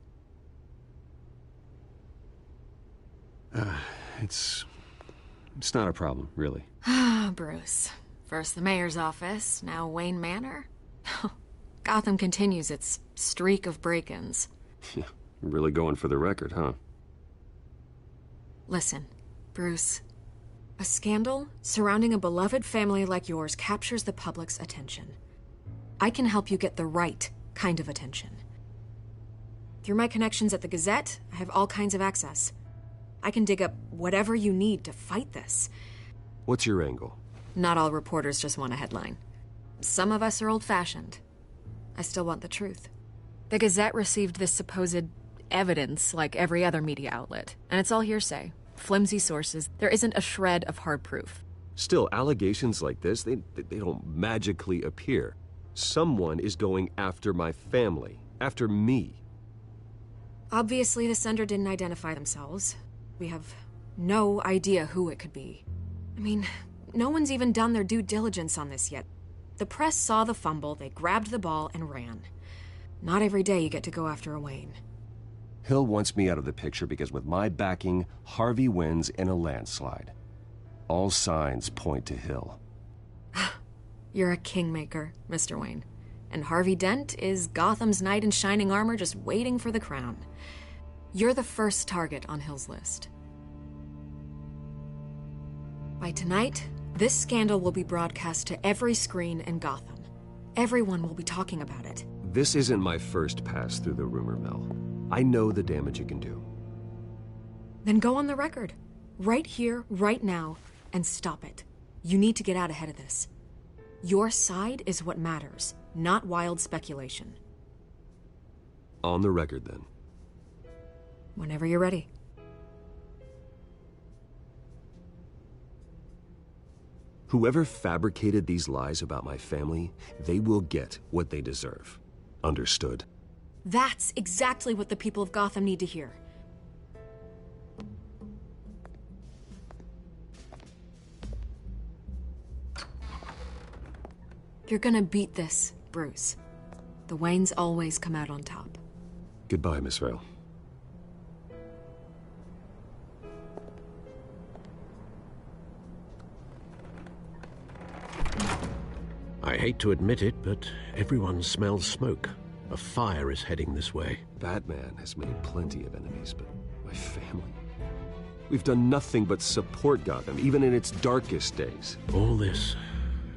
It's not a problem, really. Ah, Bruce. First the mayor's office, now Wayne Manor. Gotham continues its streak of break-ins. Yeah, you're really going for the record, huh? Listen, Bruce. A scandal surrounding a beloved family like yours captures the public's attention. I can help you get the right kind of attention. Through my connections at the Gazette, I have all kinds of access. I can dig up whatever you need to fight this. What's your angle? Not all reporters just want a headline. Some of us are old-fashioned. I still want the truth. The Gazette received this supposed evidence like every other media outlet, and it's all hearsay. Flimsy sources. There isn't a shred of hard proof. Still, allegations like this, they don't magically appear. Someone is going after my family, after me. Obviously, the sender didn't identify themselves. We have no idea who it could be. I mean, no one's even done their due diligence on this yet. The press saw the fumble, they grabbed the ball and ran. Not every day you get to go after a Wayne. Hill wants me out of the picture because with my backing, Harvey wins in a landslide. All signs point to Hill. You're a kingmaker, Mr. Wayne. And Harvey Dent is Gotham's knight in shining armor just waiting for the crown. You're the first target on Hill's list. By tonight, this scandal will be broadcast to every screen in Gotham. Everyone will be talking about it. This isn't my first pass through the rumor mill. I know the damage it can do. Then go on the record. Right here, right now, and stop it. You need to get out ahead of this. Your side is what matters, not wild speculation. On the record, then. Whenever you're ready. Whoever fabricated these lies about my family, they will get what they deserve. Understood? That's exactly what the people of Gotham need to hear. You're gonna beat this, Bruce. The Waynes always come out on top. Goodbye, Miss Vale. hate to admit it, but everyone smells smoke. A fire is heading this way. Batman has made plenty of enemies, but my family... We've done nothing but support Gotham, even in its darkest days. All this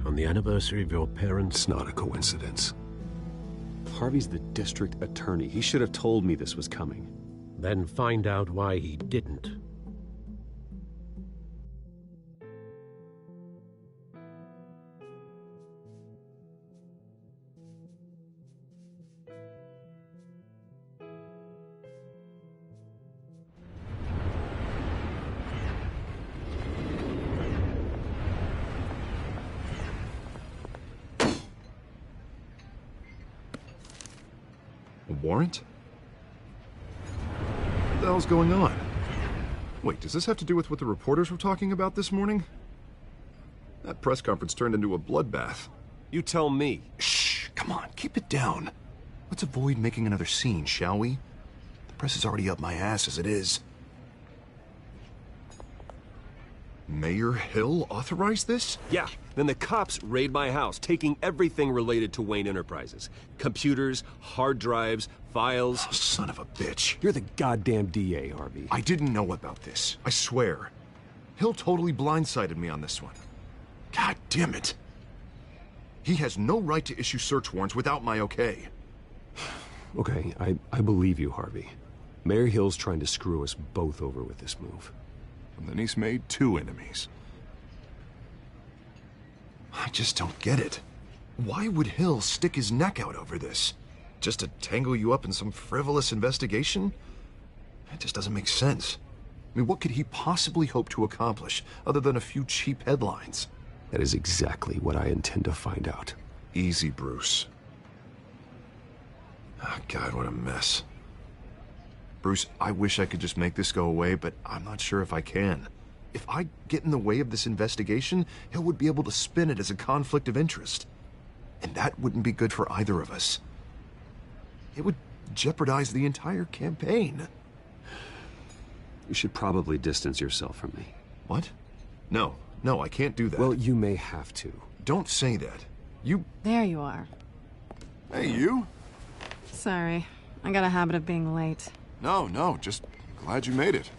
on the anniversary of your parents'... It's not a coincidence. Harvey's the district attorney. He should have told me this was coming. Then find out why he didn't. A warrant? What the hell's going on? Wait, does this have to do with what the reporters were talking about this morning? That press conference turned into a bloodbath. You tell me. Shh, come on, keep it down. Let's avoid making another scene, shall we? The press is already up my ass as it is. Mayor Hill authorized this? Yeah, then the cops raid my house, taking everything related to Wayne Enterprises. Computers, hard drives, files. Oh, son of a bitch. You're the goddamn DA, Harvey. I didn't know about this, I swear. Hill totally blindsided me on this one. God damn it. He has no right to issue search warrants without my okay. Okay, I believe you, Harvey. Mayor Hill's trying to screw us both over with this move. And then he's made 2 enemies. I just don't get it. Why would Hill stick his neck out over this? Just to tangle you up in some frivolous investigation? That just doesn't make sense. I mean, what could he possibly hope to accomplish other than a few cheap headlines? That is exactly what I intend to find out. Easy, Bruce. Oh, God, what a mess. Bruce, I wish I could just make this go away, but I'm not sure if I can. If I get in the way of this investigation, Hill would be able to spin it as a conflict of interest. And that wouldn't be good for either of us. It would jeopardize the entire campaign. You should probably distance yourself from me. What? No, I can't do that. Well, you may have to. Don't say that. You... There you are. Hey, you? Sorry. I got a habit of being late. No, just glad you made it.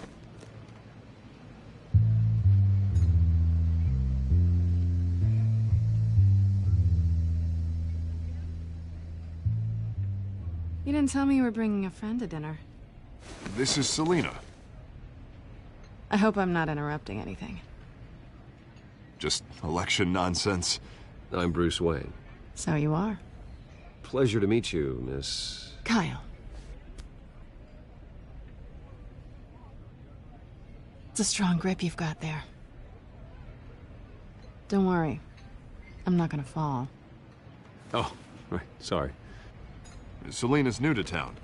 You didn't tell me you were bringing a friend to dinner. This is Selina. I hope I'm not interrupting anything. Just election nonsense. I'm Bruce Wayne. So you are. Pleasure to meet you, Miss... Kyle. It's a strong grip you've got there. Don't worry. I'm not gonna fall. Oh, right. Sorry. Selina's new to town.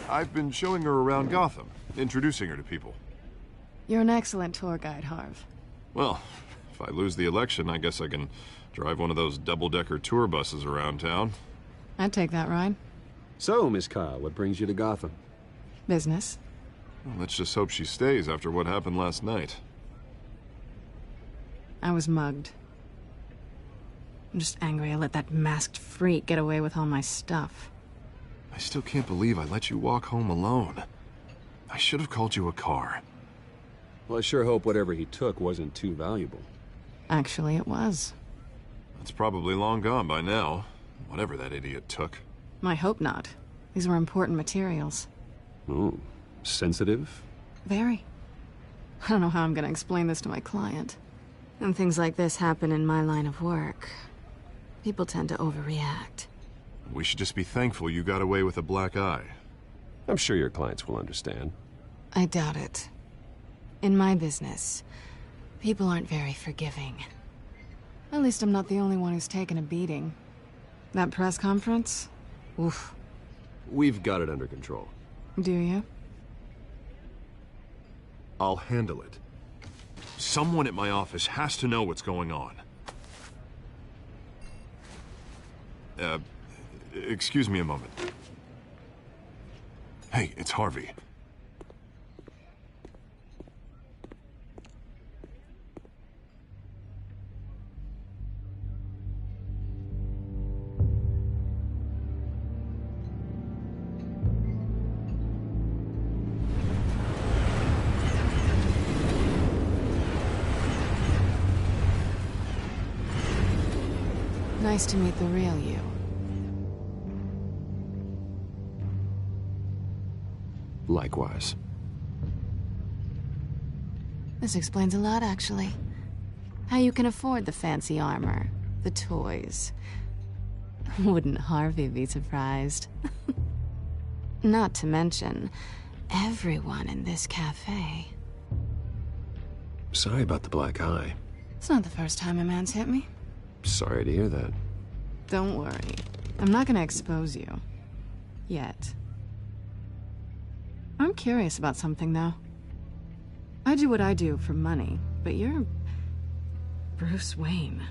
I've been showing her around Gotham, introducing her to people. You're an excellent tour guide, Harv. Well, if I lose the election, I guess I can drive one of those double-decker tour buses around town. I'd take that ride. So, Miss Kyle, what brings you to Gotham? Business. Well, let's just hope she stays after what happened last night. I was mugged. I'm just angry I let that masked freak get away with all my stuff. I still can't believe I let you walk home alone. I should have called you a car. Well, I sure hope whatever he took wasn't too valuable. Actually, it was. It's probably long gone by now, whatever that idiot took. I hope not. These were important materials. Ooh, sensitive? Very. I don't know how I'm gonna explain this to my client. And things like this happen in my line of work. People tend to overreact. We should just be thankful you got away with a black eye. I'm sure your clients will understand. I doubt it. In my business, people aren't very forgiving. At least I'm not the only one who's taken a beating. That press conference? Oof. We've got it under control. Do you? I'll handle it. Someone at my office has to know what's going on. Excuse me a moment. Hey, it's Harvey. Nice to meet the real you. Likewise. This explains a lot, actually. How you can afford the fancy armor, the toys. Wouldn't Harvey be surprised? Not to mention, everyone in this cafe. Sorry about the black eye. It's not the first time a man's hit me. Sorry to hear that. Don't worry. I'm not gonna expose you. Yet. I'm curious about something, though. I do what I do for money, but you're... Bruce Wayne.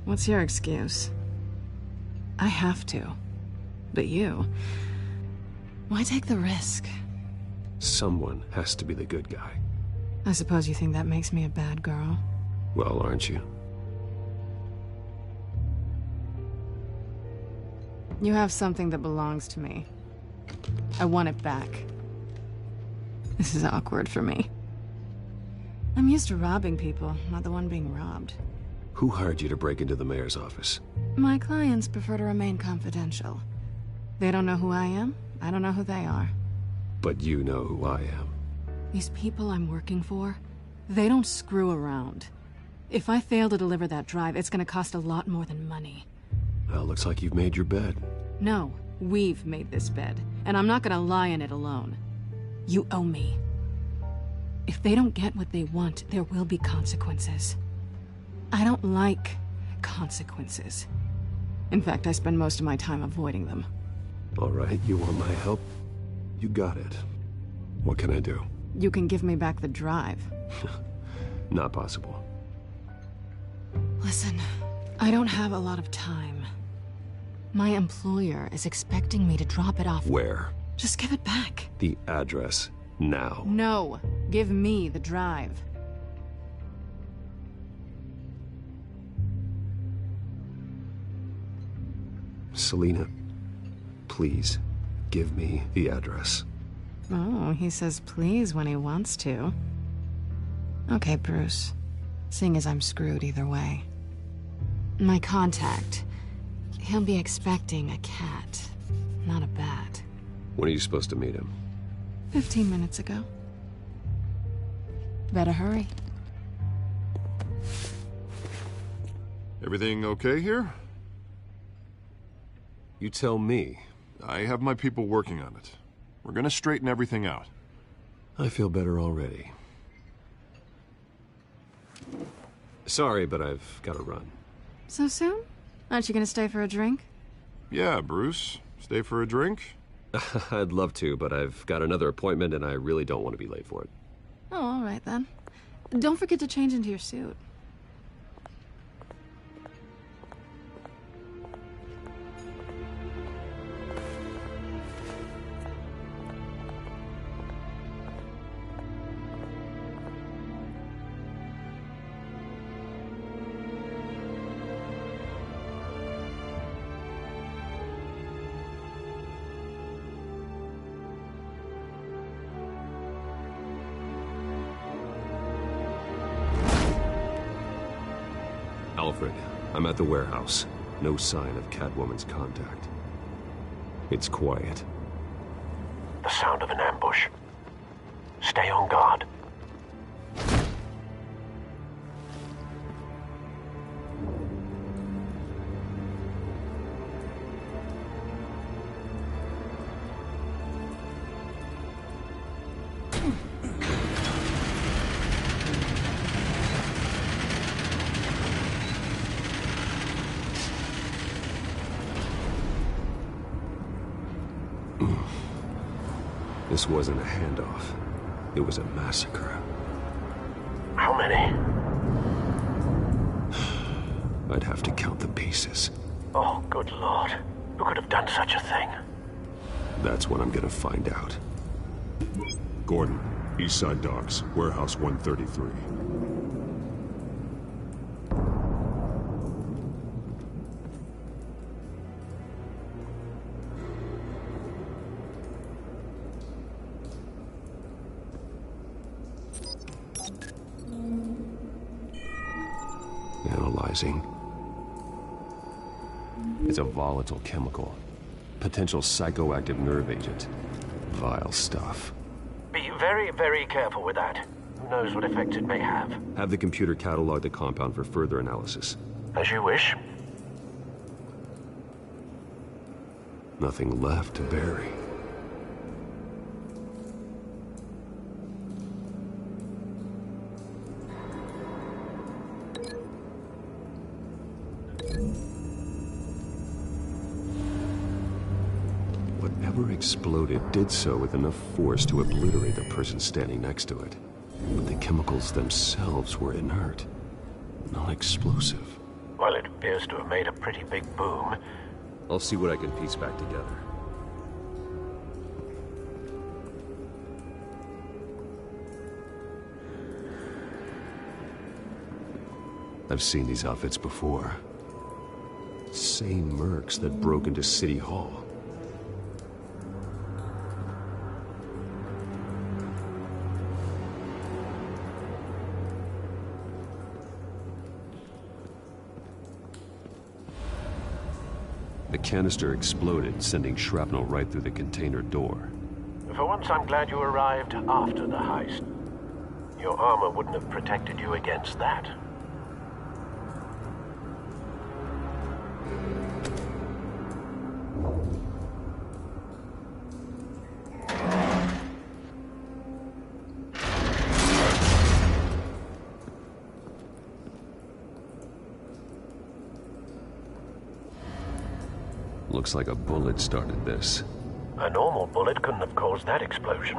What's your excuse? I have to. But you... Why take the risk? Someone has to be the good guy. I suppose you think that makes me a bad girl? Well, aren't you? You have something that belongs to me. I want it back. This is awkward for me. I'm used to robbing people, not the one being robbed. Who hired you to break into the mayor's office? My clients prefer to remain confidential. They don't know who I am, I don't know who they are. But you know who I am. These people I'm working for, they don't screw around. If I fail to deliver that drive, it's gonna cost a lot more than money. Well, looks like you've made your bed. No, we've made this bed, and I'm not gonna lie in it alone. You owe me. If they don't get what they want, there will be consequences. I don't like consequences. In fact, I spend most of my time avoiding them. All right, you want my help? You got it. What can I do? You can give me back the drive. Not possible. Listen, I don't have a lot of time. My employer is expecting me to drop it off. Where? Just give it back. The address, now. No, give me the drive. Selina, please, give me the address. Oh, he says please when he wants to. Okay, Bruce. Seeing as I'm screwed either way. My contact. He'll be expecting a cat, not a bat. When are you supposed to meet him? 15 minutes ago. Better hurry. Everything okay here? You tell me. I have my people working on it. We're gonna straighten everything out. I feel better already. Sorry, but I've got to run. So soon? Aren't you gonna stay for a drink? Yeah, Bruce. Stay for a drink? I'd love to, but I've got another appointment and I really don't want to be late for it. Oh, all right then. Don't forget to change into your suit. Alfred, I'm at the warehouse. No sign of Catwoman's contact. It's quiet. The sound of an ambush. Stay on guard. This wasn't a handoff. It was a massacre. How many? I'd have to count the pieces. Oh, good Lord. Who could have done such a thing? That's what I'm gonna find out. Gordon, Eastside Docks, Warehouse 133. Analyzing. It's a volatile chemical. Potential psychoactive nerve agent. Vile stuff. Be very, very careful with that. Who knows what effects it may have. Have the computer catalog the compound for further analysis. As you wish. Nothing left to bury. Whatever exploded did so with enough force to obliterate the person standing next to it. But the chemicals themselves were inert, non-explosive. Well, it appears to have made a pretty big boom. I'll see what I can piece back together. I've seen these outfits before. Same mercs that broke into City Hall. The canister exploded, sending shrapnel right through the container door. For once, I'm glad you arrived after the heist. Your armor wouldn't have protected you against that. Looks like a bullet started this. A normal bullet couldn't have caused that explosion.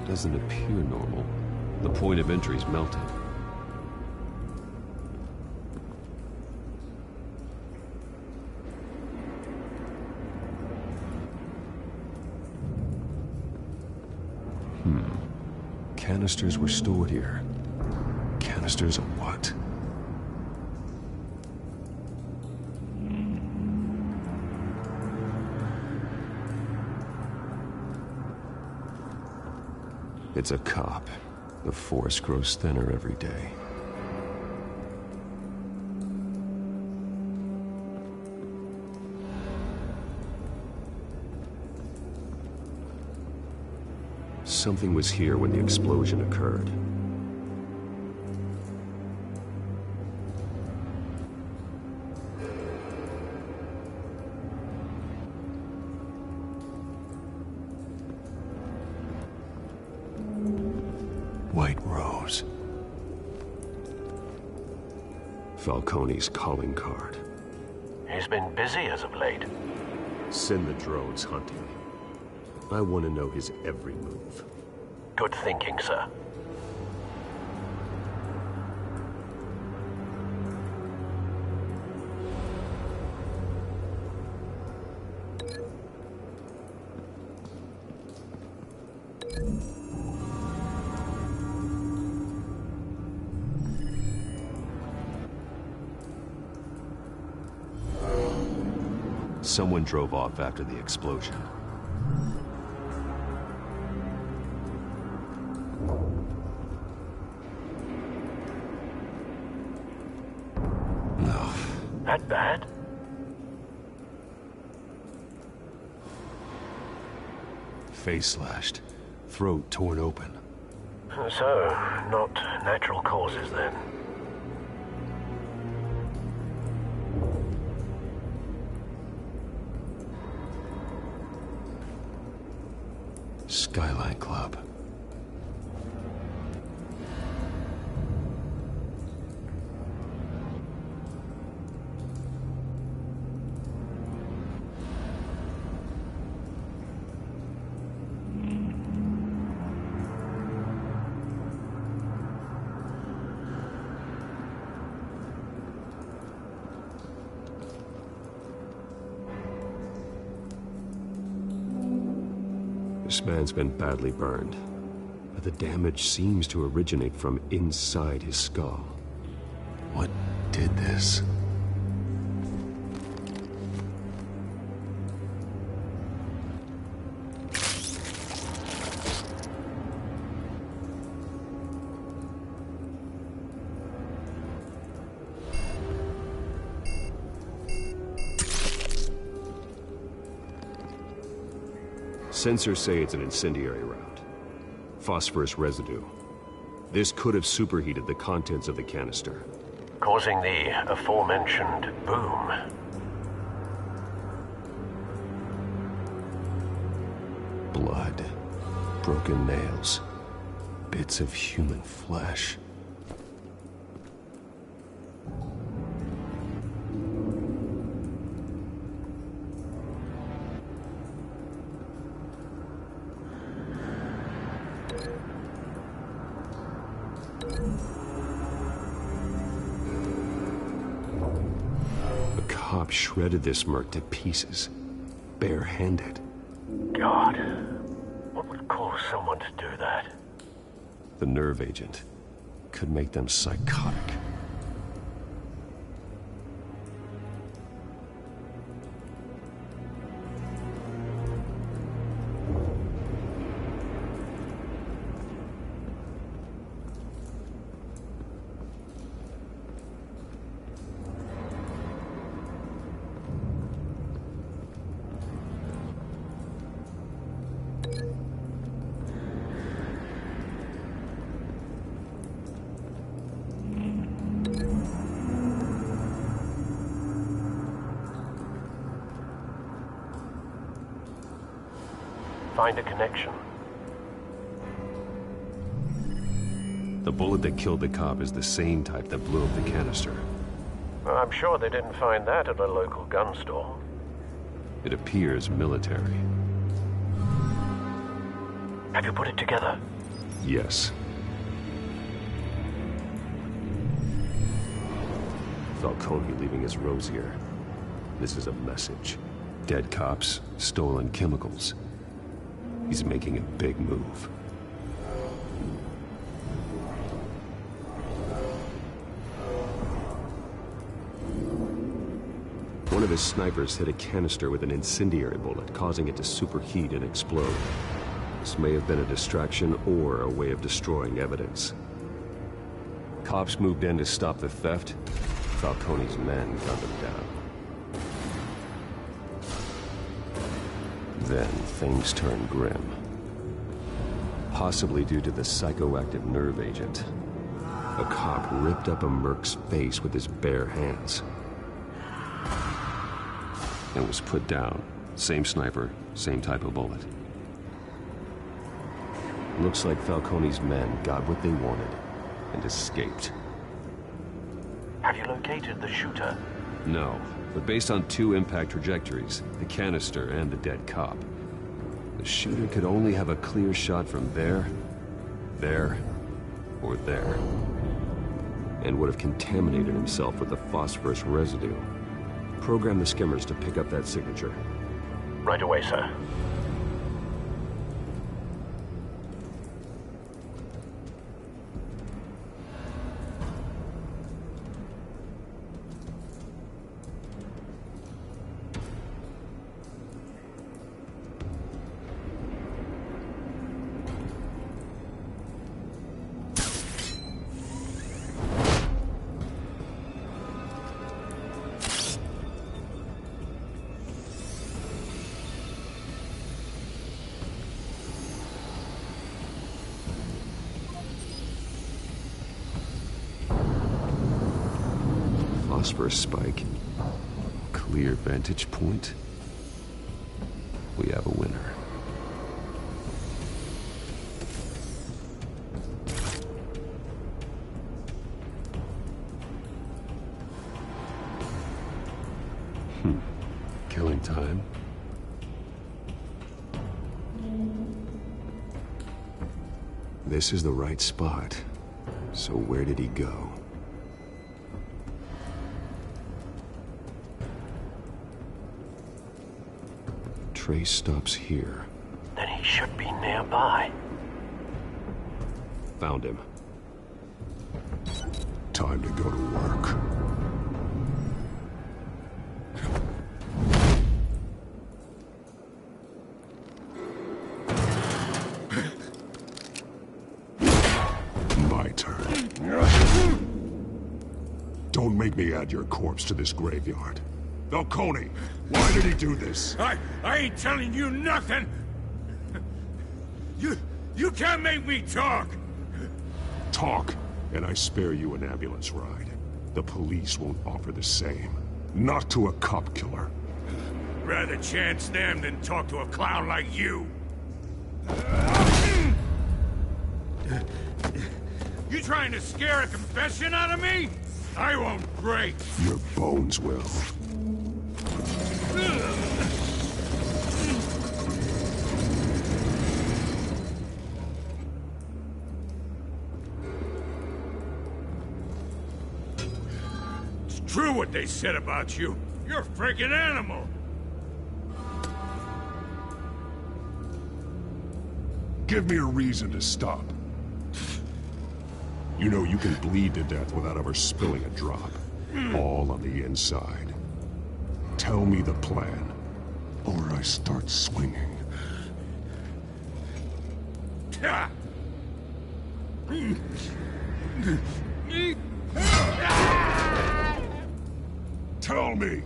Doesn't appear normal. The point of entry's melted. Canisters were stored here. Canisters of what? It's a cop. The force grows thinner every day. Something was here when the explosion occurred. White Rose. Falcone's calling card. He's been busy as of late. Send the drones hunting. I want to know his every move. Good thinking, sir. Someone drove off after the explosion. No. That bad? Face slashed. Throat torn open. So, not natural causes then. Skyline Club. This man's been badly burned, but the damage seems to originate from inside his skull. What did this? Sensors say it's an incendiary round. Phosphorus residue. This could have superheated the contents of the canister, causing the aforementioned boom. Blood. Broken nails. Bits of human flesh. A cop shredded this merc to pieces, barehanded. God, what would cause someone to do that? The nerve agent could make them psychotic. Find a connection. The bullet that killed the cop is the same type that blew up the canister. Well, I'm sure they didn't find that at a local gun store. It appears military. Have you put it together? Yes. Falcone leaving his rose here. This is a message. Dead cops, stolen chemicals. He's making a big move. One of his snipers hit a canister with an incendiary bullet, causing it to superheat and explode. This may have been a distraction or a way of destroying evidence. Cops moved in to stop the theft. Falcone's men gunned him down. Then things turned grim. Possibly due to the psychoactive nerve agent. A cop ripped up a merc's face with his bare hands. And was put down. Same sniper, same type of bullet. Looks like Falcone's men got what they wanted and escaped. Have you located the shooter? No, but based on two impact trajectories, the canister and the dead cop, the shooter could only have a clear shot from there, or there, and would have contaminated himself with the phosphorus residue. Program the skimmers to pick up that signature. Right away, sir. Phosphorus spike. Clear vantage point. We have a winner. Killing time. This is the right spot. So where did he go? Trace stops here. Then he should be nearby. Found him. Time to go to work. My turn. Don't make me add your corpse to this graveyard. Falcone, why did he do this? I ain't telling you nothing! You can't make me talk! Talk, and I spare you an ambulance ride. The police won't offer the same. Not to a cop killer. Rather chance them than talk to a clown like you. You trying to scare a confession out of me? I won't break. Your bones will. It's true what they said about you. You're a freaking animal. Give me a reason to stop. You know you can bleed to death without ever spilling a drop. All on the inside. Tell me the plan, or I start swinging. Tell me!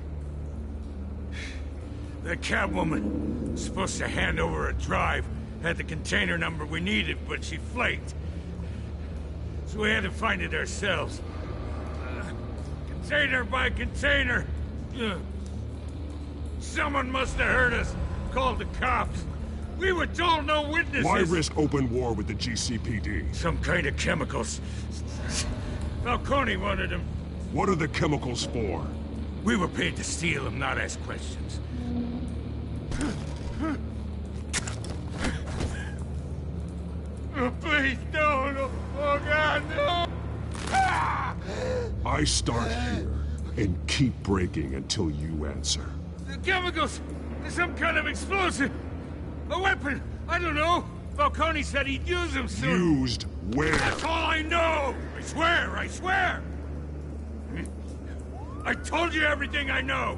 The Catwoman was supposed to hand over a drive, had the container number we needed, but she flaked. So we had to find it ourselves. Container by container. Someone must have heard us, called the cops. We were told no witnesses. Why risk open war with the GCPD? Some kind of chemicals. Falcone wanted them. What are the chemicals for? We were paid to steal them, not ask questions. Oh, please don't. Oh, God, no. I start here and keep breaking until you answer. The chemicals! There's some kind of explosive! A weapon! I don't know! Falcone said he'd use them soon! Used where? That's all I know! I swear! I swear! I told you everything I know!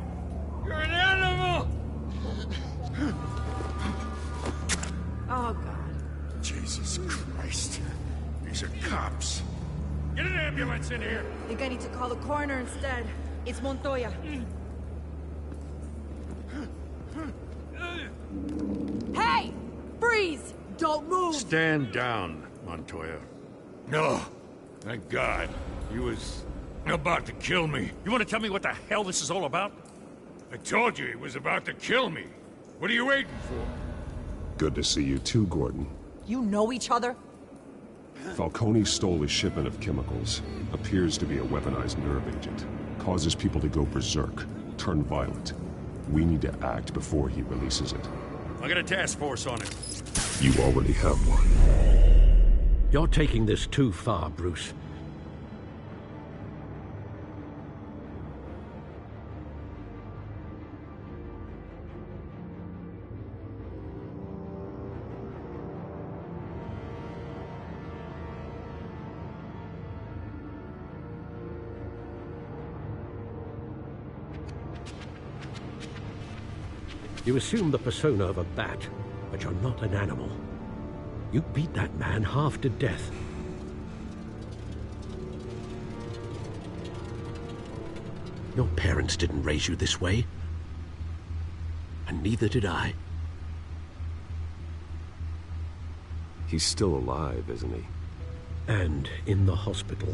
You're an animal! Oh, God. Jesus Christ. These are cops. Get an ambulance in here! I think I need to call the coroner instead. It's Montoya. Hey! Freeze! Don't move! Stand down, Montoya. No. Thank God. He was about to kill me. You want to tell me what the hell this is all about? I told you he was about to kill me. What are you waiting for? Good to see you too, Gordon. You know each other? Falcone stole a shipment of chemicals. Appears to be a weaponized nerve agent. Causes people to go berserk, turn violent. We need to act before he releases it. I got a task force on it. You already have one. You're taking this too far, Bruce. You assume the persona of a bat, but you're not an animal. You beat that man half to death. Your parents didn't raise you this way. And neither did I. He's still alive, isn't he? And in the hospital.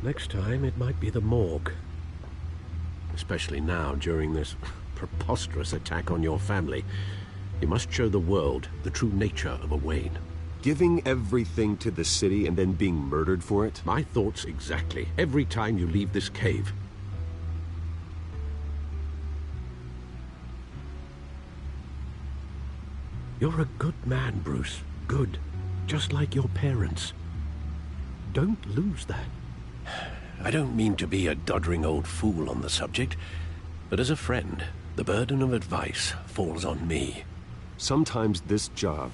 Next time, it might be the morgue. Especially now, during this preposterous attack on your family. You must show the world the true nature of a Wayne. Giving everything to the city and then being murdered for it? My thoughts exactly. Every time you leave this cave. You're a good man, Bruce. Good. Just like your parents. Don't lose that. I don't mean to be a doddering old fool on the subject, but as a friend, the burden of advice falls on me. Sometimes this job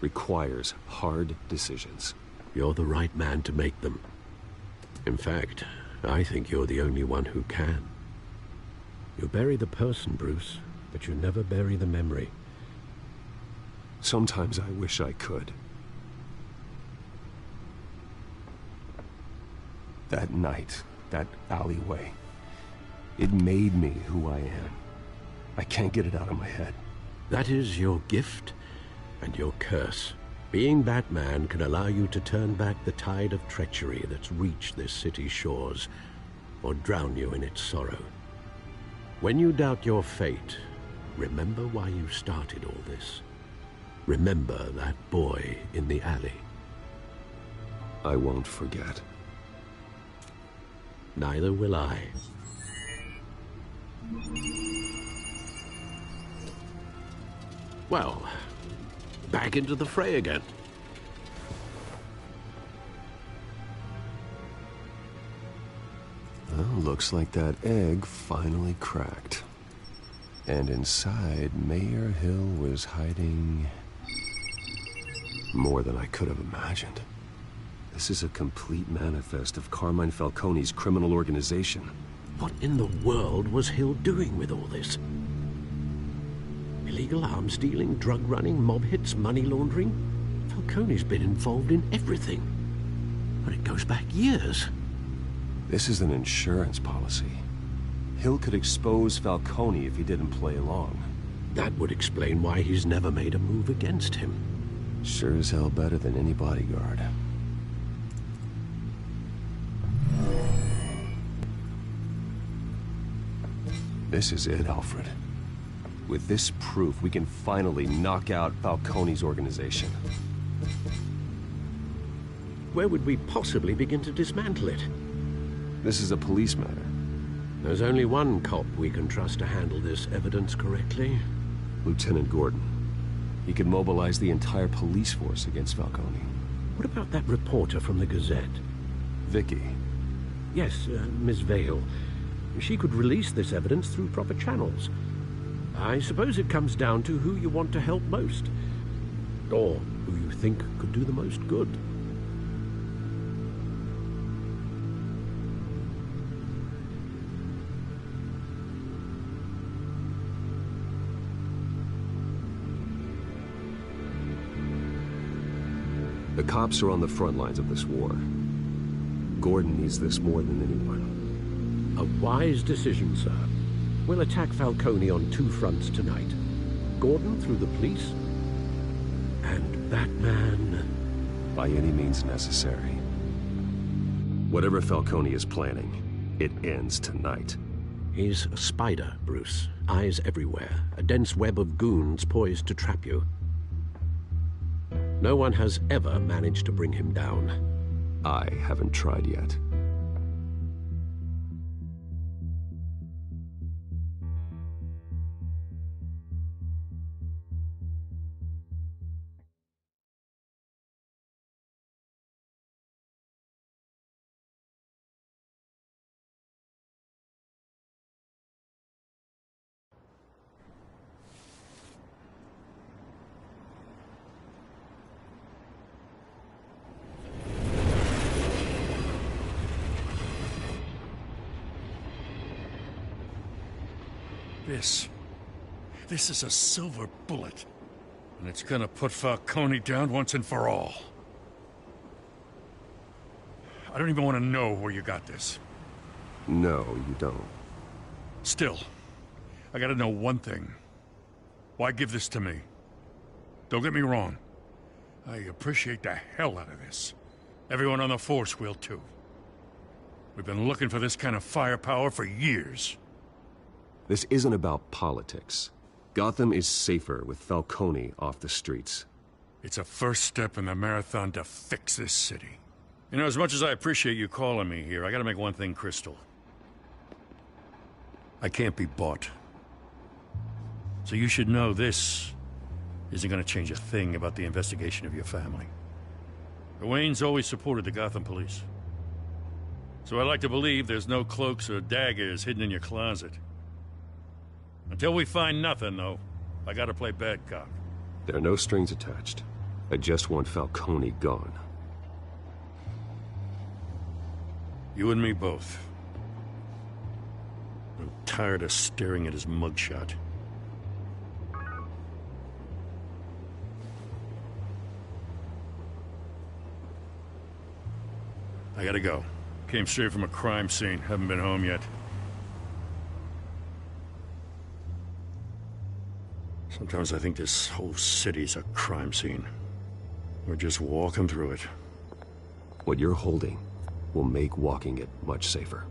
requires hard decisions. You're the right man to make them. In fact, I think you're the only one who can. You bury the person, Bruce, but you never bury the memory. Sometimes I wish I could. That night, that alleyway, it made me who I am. I can't get it out of my head. That is your gift and your curse. Being Batman can allow you to turn back the tide of treachery that's reached this city's shores, or drown you in its sorrow. When you doubt your fate, remember why you started all this. Remember that boy in the alley. I won't forget. Neither will I. Well, back into the fray again. Well, looks like that egg finally cracked. And inside, Mayor Hill was hiding more than I could have imagined. This is a complete manifest of Carmine Falcone's criminal organization. What in the world was Hill doing with all this? Illegal arms dealing, drug running, mob hits, money laundering? Falcone's been involved in everything. But it goes back years. This is an insurance policy. Hill could expose Falcone if he didn't play along. That would explain why he's never made a move against him. Sure as hell better than any bodyguard. This is it, Alfred. With this proof, we can finally knock out Falcone's organization. Where would we possibly begin to dismantle it? This is a police matter. There's only one cop we can trust to handle this evidence correctly. Lieutenant Gordon. He could mobilize the entire police force against Falcone. What about that reporter from the Gazette? Vicky. Yes, Miss Vale. She could release this evidence through proper channels. I suppose it comes down to who you want to help most. Or who you think could do the most good. The cops are on the front lines of this war. Gordon needs this more than anyone. A wise decision, sir. We'll attack Falcone on two fronts tonight. Gordon through the police, and Batman... by any means necessary. Whatever Falcone is planning, it ends tonight. He's a spider, Bruce. Eyes everywhere. A dense web of goons poised to trap you. No one has ever managed to bring him down. I haven't tried yet. This is a silver bullet. And it's gonna put Falcone down once and for all. I don't even want to know where you got this. No, you don't. Still, I gotta know one thing. Why give this to me? Don't get me wrong. I appreciate the hell out of this. Everyone on the force will too. We've been looking for this kind of firepower for years. This isn't about politics. Gotham is safer with Falcone off the streets. It's a first step in the marathon to fix this city. You know, as much as I appreciate you calling me here, I gotta make one thing crystal. I can't be bought. So you should know this isn't gonna change a thing about the investigation of your family. The Waynes always supported the Gotham police. So I like to believe there's no cloaks or daggers hidden in your closet. Until we find nothing, though, I gotta play bad cop. There are no strings attached. I just want Falcone gone. You and me both. I'm tired of staring at his mugshot. I gotta go. Came straight from a crime scene. Haven't been home yet. Sometimes I think this whole city's a crime scene. We're just walking through it. What you're holding will make walking it much safer.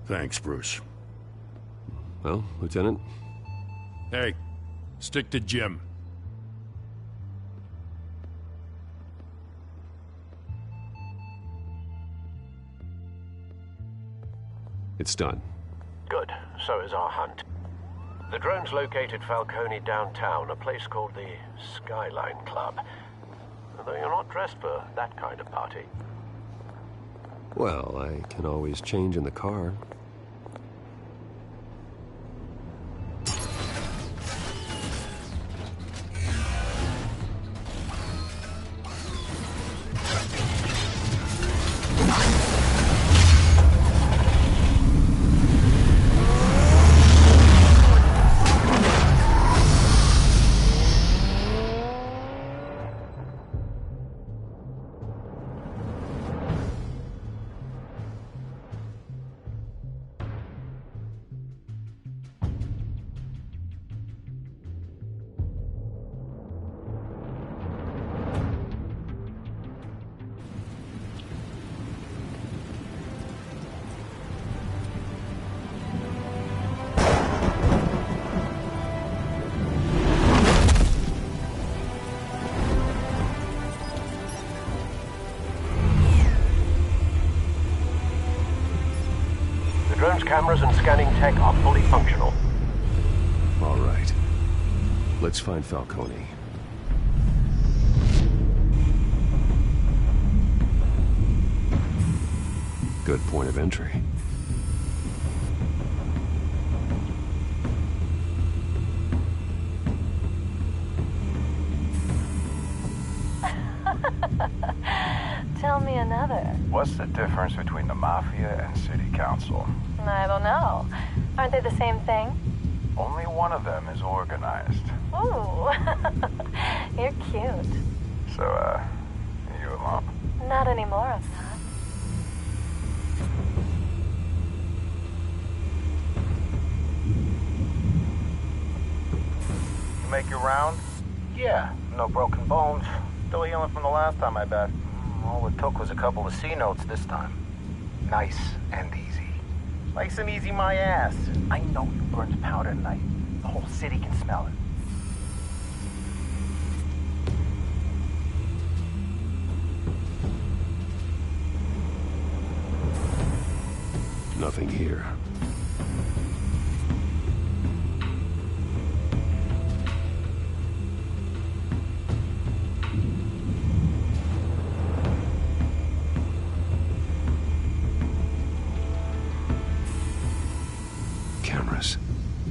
Thanks, Bruce. Well, Lieutenant? Hey, stick to Jim. It's done. Good. So is our hunt. The drones located Falcone downtown, a place called the Skyline Club. Though you're not dressed for that kind of party. Well, I can always change in the car. Drone's cameras and scanning tech are fully functional. All right. Let's find Falcone. Good point of entry. Tell me another. What's the difference between the Mafia and City Council? I don't know. Aren't they the same thing? Only one of them is organized. Ooh. You're cute. So, are you alone? Not anymore, I'm not. You make your round? Yeah, no broken bones. Still healing from the last time, I bet. All it took was a couple of C notes this time. Nice and easy. Nice and easy my ass. I know you burned powder tonight. The whole city can smell it. Nothing here. Cameras.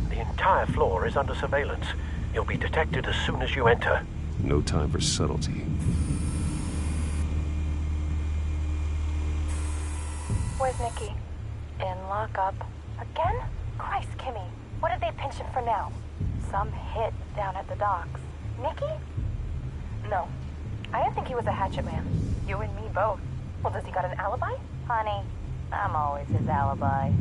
The entire floor is under surveillance. You'll be detected as soon as you enter. No time for subtlety. Where's Nikki? In lockup. Again? Christ, Kimmy. What did they pinch him for now? Some hit down at the docks. Nikki? No. I didn't think he was a hatchet man. You and me both. Well, does he got an alibi? Honey, I'm always his alibi.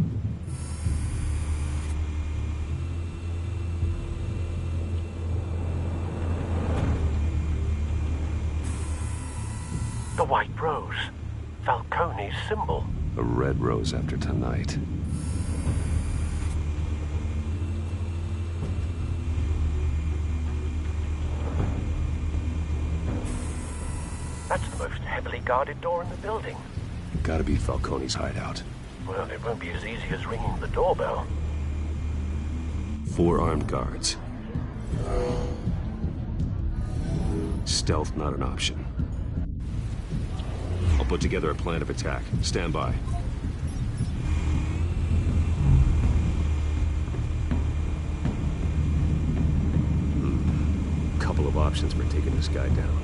The white rose. Falcone's symbol. A red rose after tonight. That's the most heavily guarded door in the building. Gotta be Falcone's hideout. Well, it won't be as easy as ringing the doorbell. 4 armed guards. Stealth not an option. I'll put together a plan of attack. Stand by. Couple of options for taking this guy down.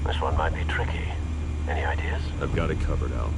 This one might be tricky. Any ideas? I've got it covered, Al.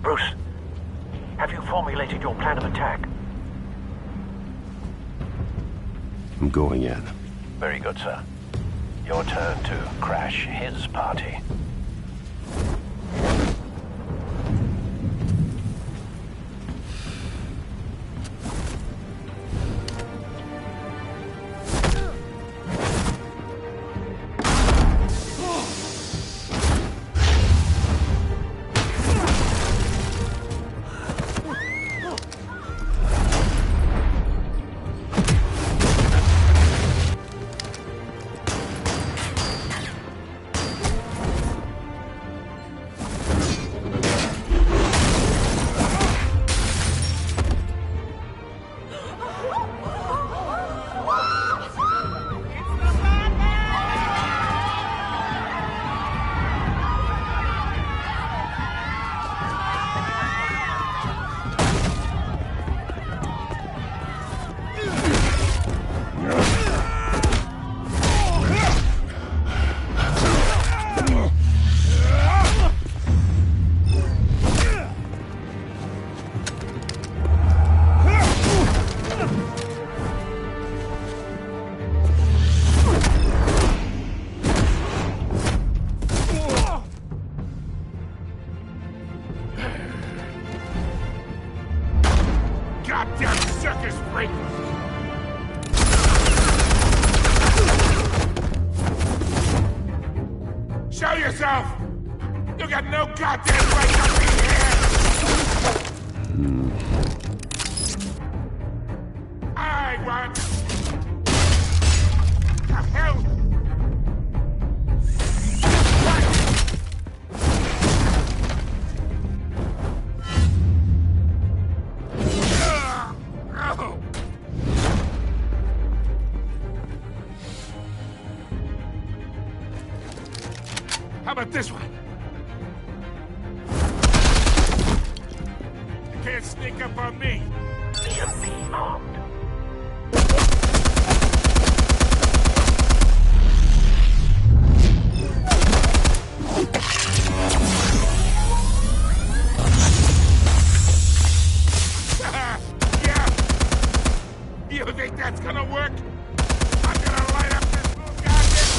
Bruce, have you formulated your plan of attack? I'm going in. Very good, sir. Your turn to crash his party. Goddamn circus freak! Show yourself! You got no goddamn right to be here! I want... The hell? How about this one? You can't sneak up on me. EMP armed. Yeah. You think that's gonna work? I'm gonna light up this little goddamn...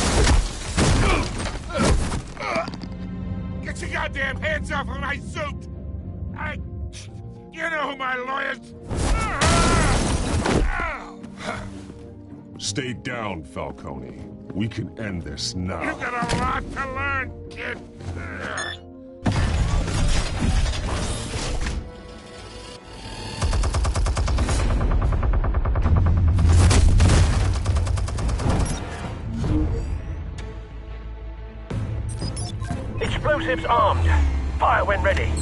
Get your goddamn hands off of my suit! You know who my lawyers... Stay down, Falcone. We can end this now. You got a lot to learn, kid. Explosives armed. Fire when ready.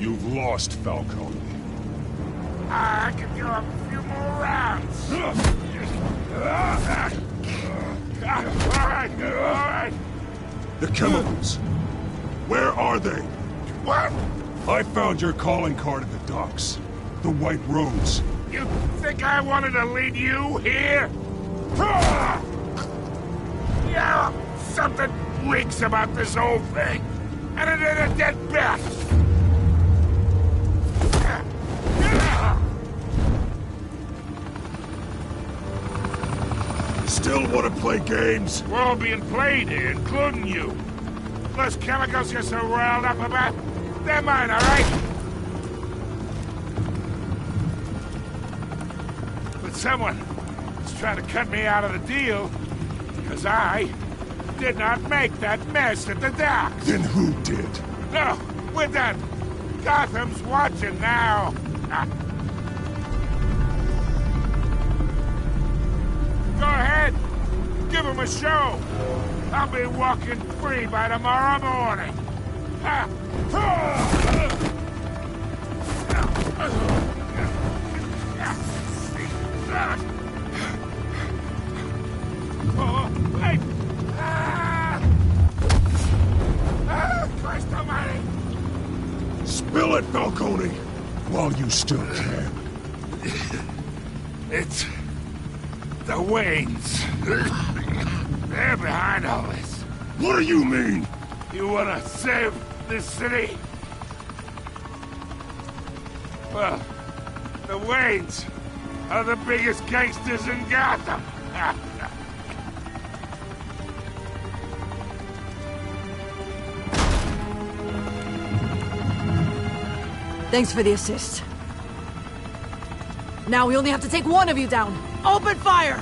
You've lost, Falcone. I could go a few more rounds. All right. The chemicals. Where are they? What? I found your calling card at the docks. The White Rose. You think I wanted to lead you here? Yeah, something reeks about this whole thing. And it ain't a dead bat. Still want to play games? We're all being played here, including you. Those chemicals you're so riled up about, they're mine, all right? But someone is trying to cut me out of the deal, because I did not make that mess at the docks. Then who did? No, we're done. Gotham's watching now. Go ahead. Give him a show. I'll be walking free by tomorrow morning. Oh, wait! Christ almighty! Spill it, Falcone, while you still can. It's the Waynes. They're behind all this. What do you mean? You wanna save this city? Well, the Waynes are the biggest gangsters in Gotham. Thanks for the assist. Now we only have to take one of you down. Open fire!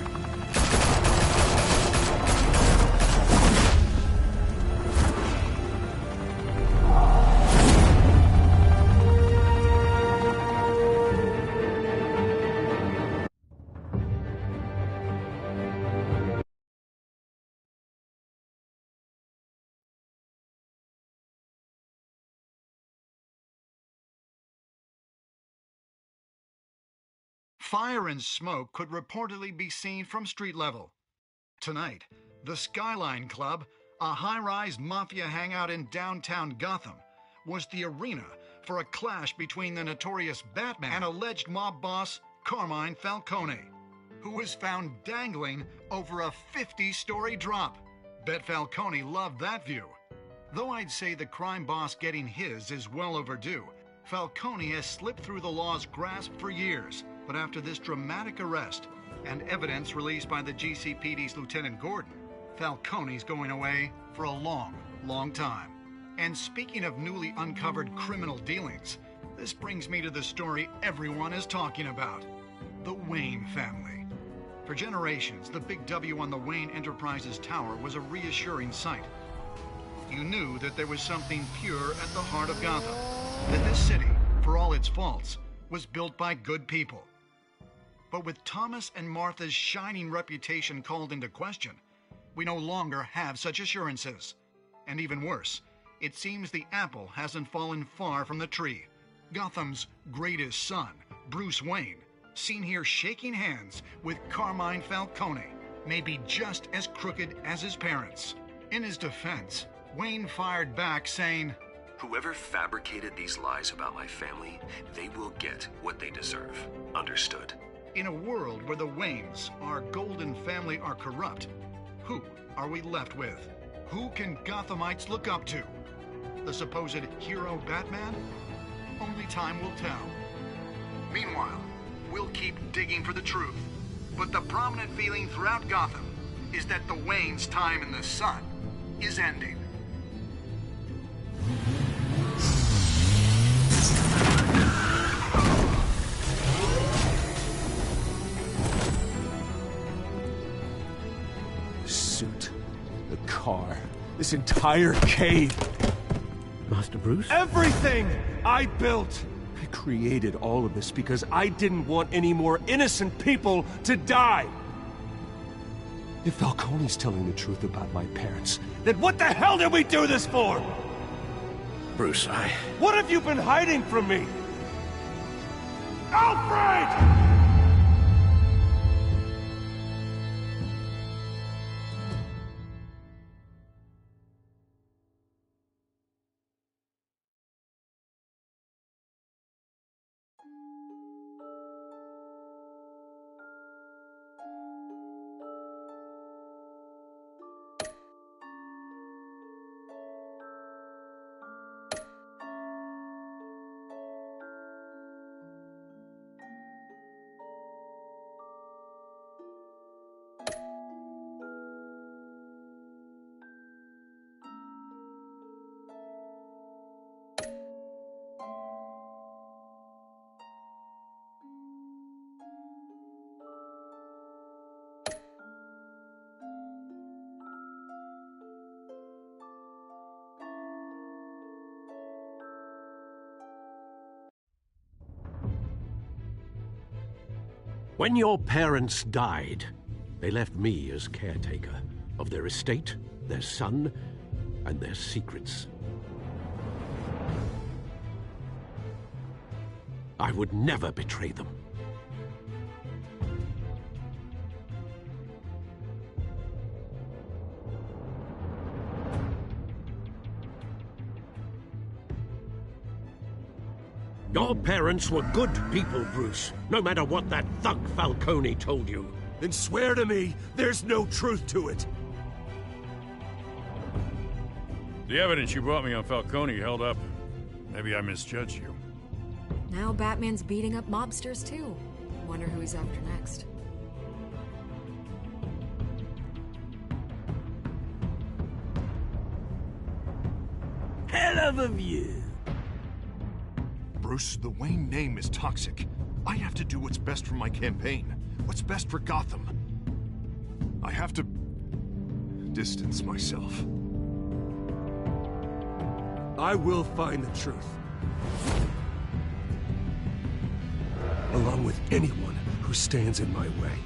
Fire and smoke could reportedly be seen from street level. Tonight, the Skyline Club, a high-rise mafia hangout in downtown Gotham, was the arena for a clash between the notorious Batman and alleged mob boss Carmine Falcone, who was found dangling over a 50-story drop. Bet Falcone loved that view. Though I'd say the crime boss getting his is well overdue, Falcone has slipped through the law's grasp for years. But after this dramatic arrest and evidence released by the GCPD's Lieutenant Gordon, Falcone's going away for a long, long time. And speaking of newly uncovered criminal dealings, this brings me to the story everyone is talking about: the Wayne family. For generations, the big W on the Wayne Enterprises Tower was a reassuring sight. You knew that there was something pure at the heart of Gotham, that this city, for all its faults, was built by good people. But with Thomas and Martha's shining reputation called into question, we no longer have such assurances. And even worse, it seems the apple hasn't fallen far from the tree. Gotham's greatest son, Bruce Wayne, seen here shaking hands with Carmine Falcone, may be just as crooked as his parents. In his defense, Wayne fired back saying, "Whoever fabricated these lies about my family, they will get what they deserve. Understood?" In a world where the Waynes, our golden family, are corrupt, who are we left with? Who can Gothamites look up to? The supposed hero Batman? Only time will tell. Meanwhile, we'll keep digging for the truth. But the prominent feeling throughout Gotham is that the Waynes' time in the sun is ending. The car. This entire cave. Master Bruce? Everything I built. I created all of this because I didn't want any more innocent people to die. If Falcone's telling the truth about my parents, then what the hell did we do this for? Bruce, What have you been hiding from me? Alfred! When your parents died, they left me as caretaker of their estate, their son, and their secrets. I would never betray them. Your parents were good people, Bruce, no matter what that thug Falcone told you. Then swear to me there's no truth to it. The evidence you brought me on Falcone held up. Maybe I misjudged you. Now Batman's beating up mobsters, too. Wonder who he's after next. Hell of a view. Bruce, the Wayne name is toxic. I have to do what's best for my campaign. What's best for Gotham. I have to distance myself. I will find the truth. Along with anyone who stands in my way.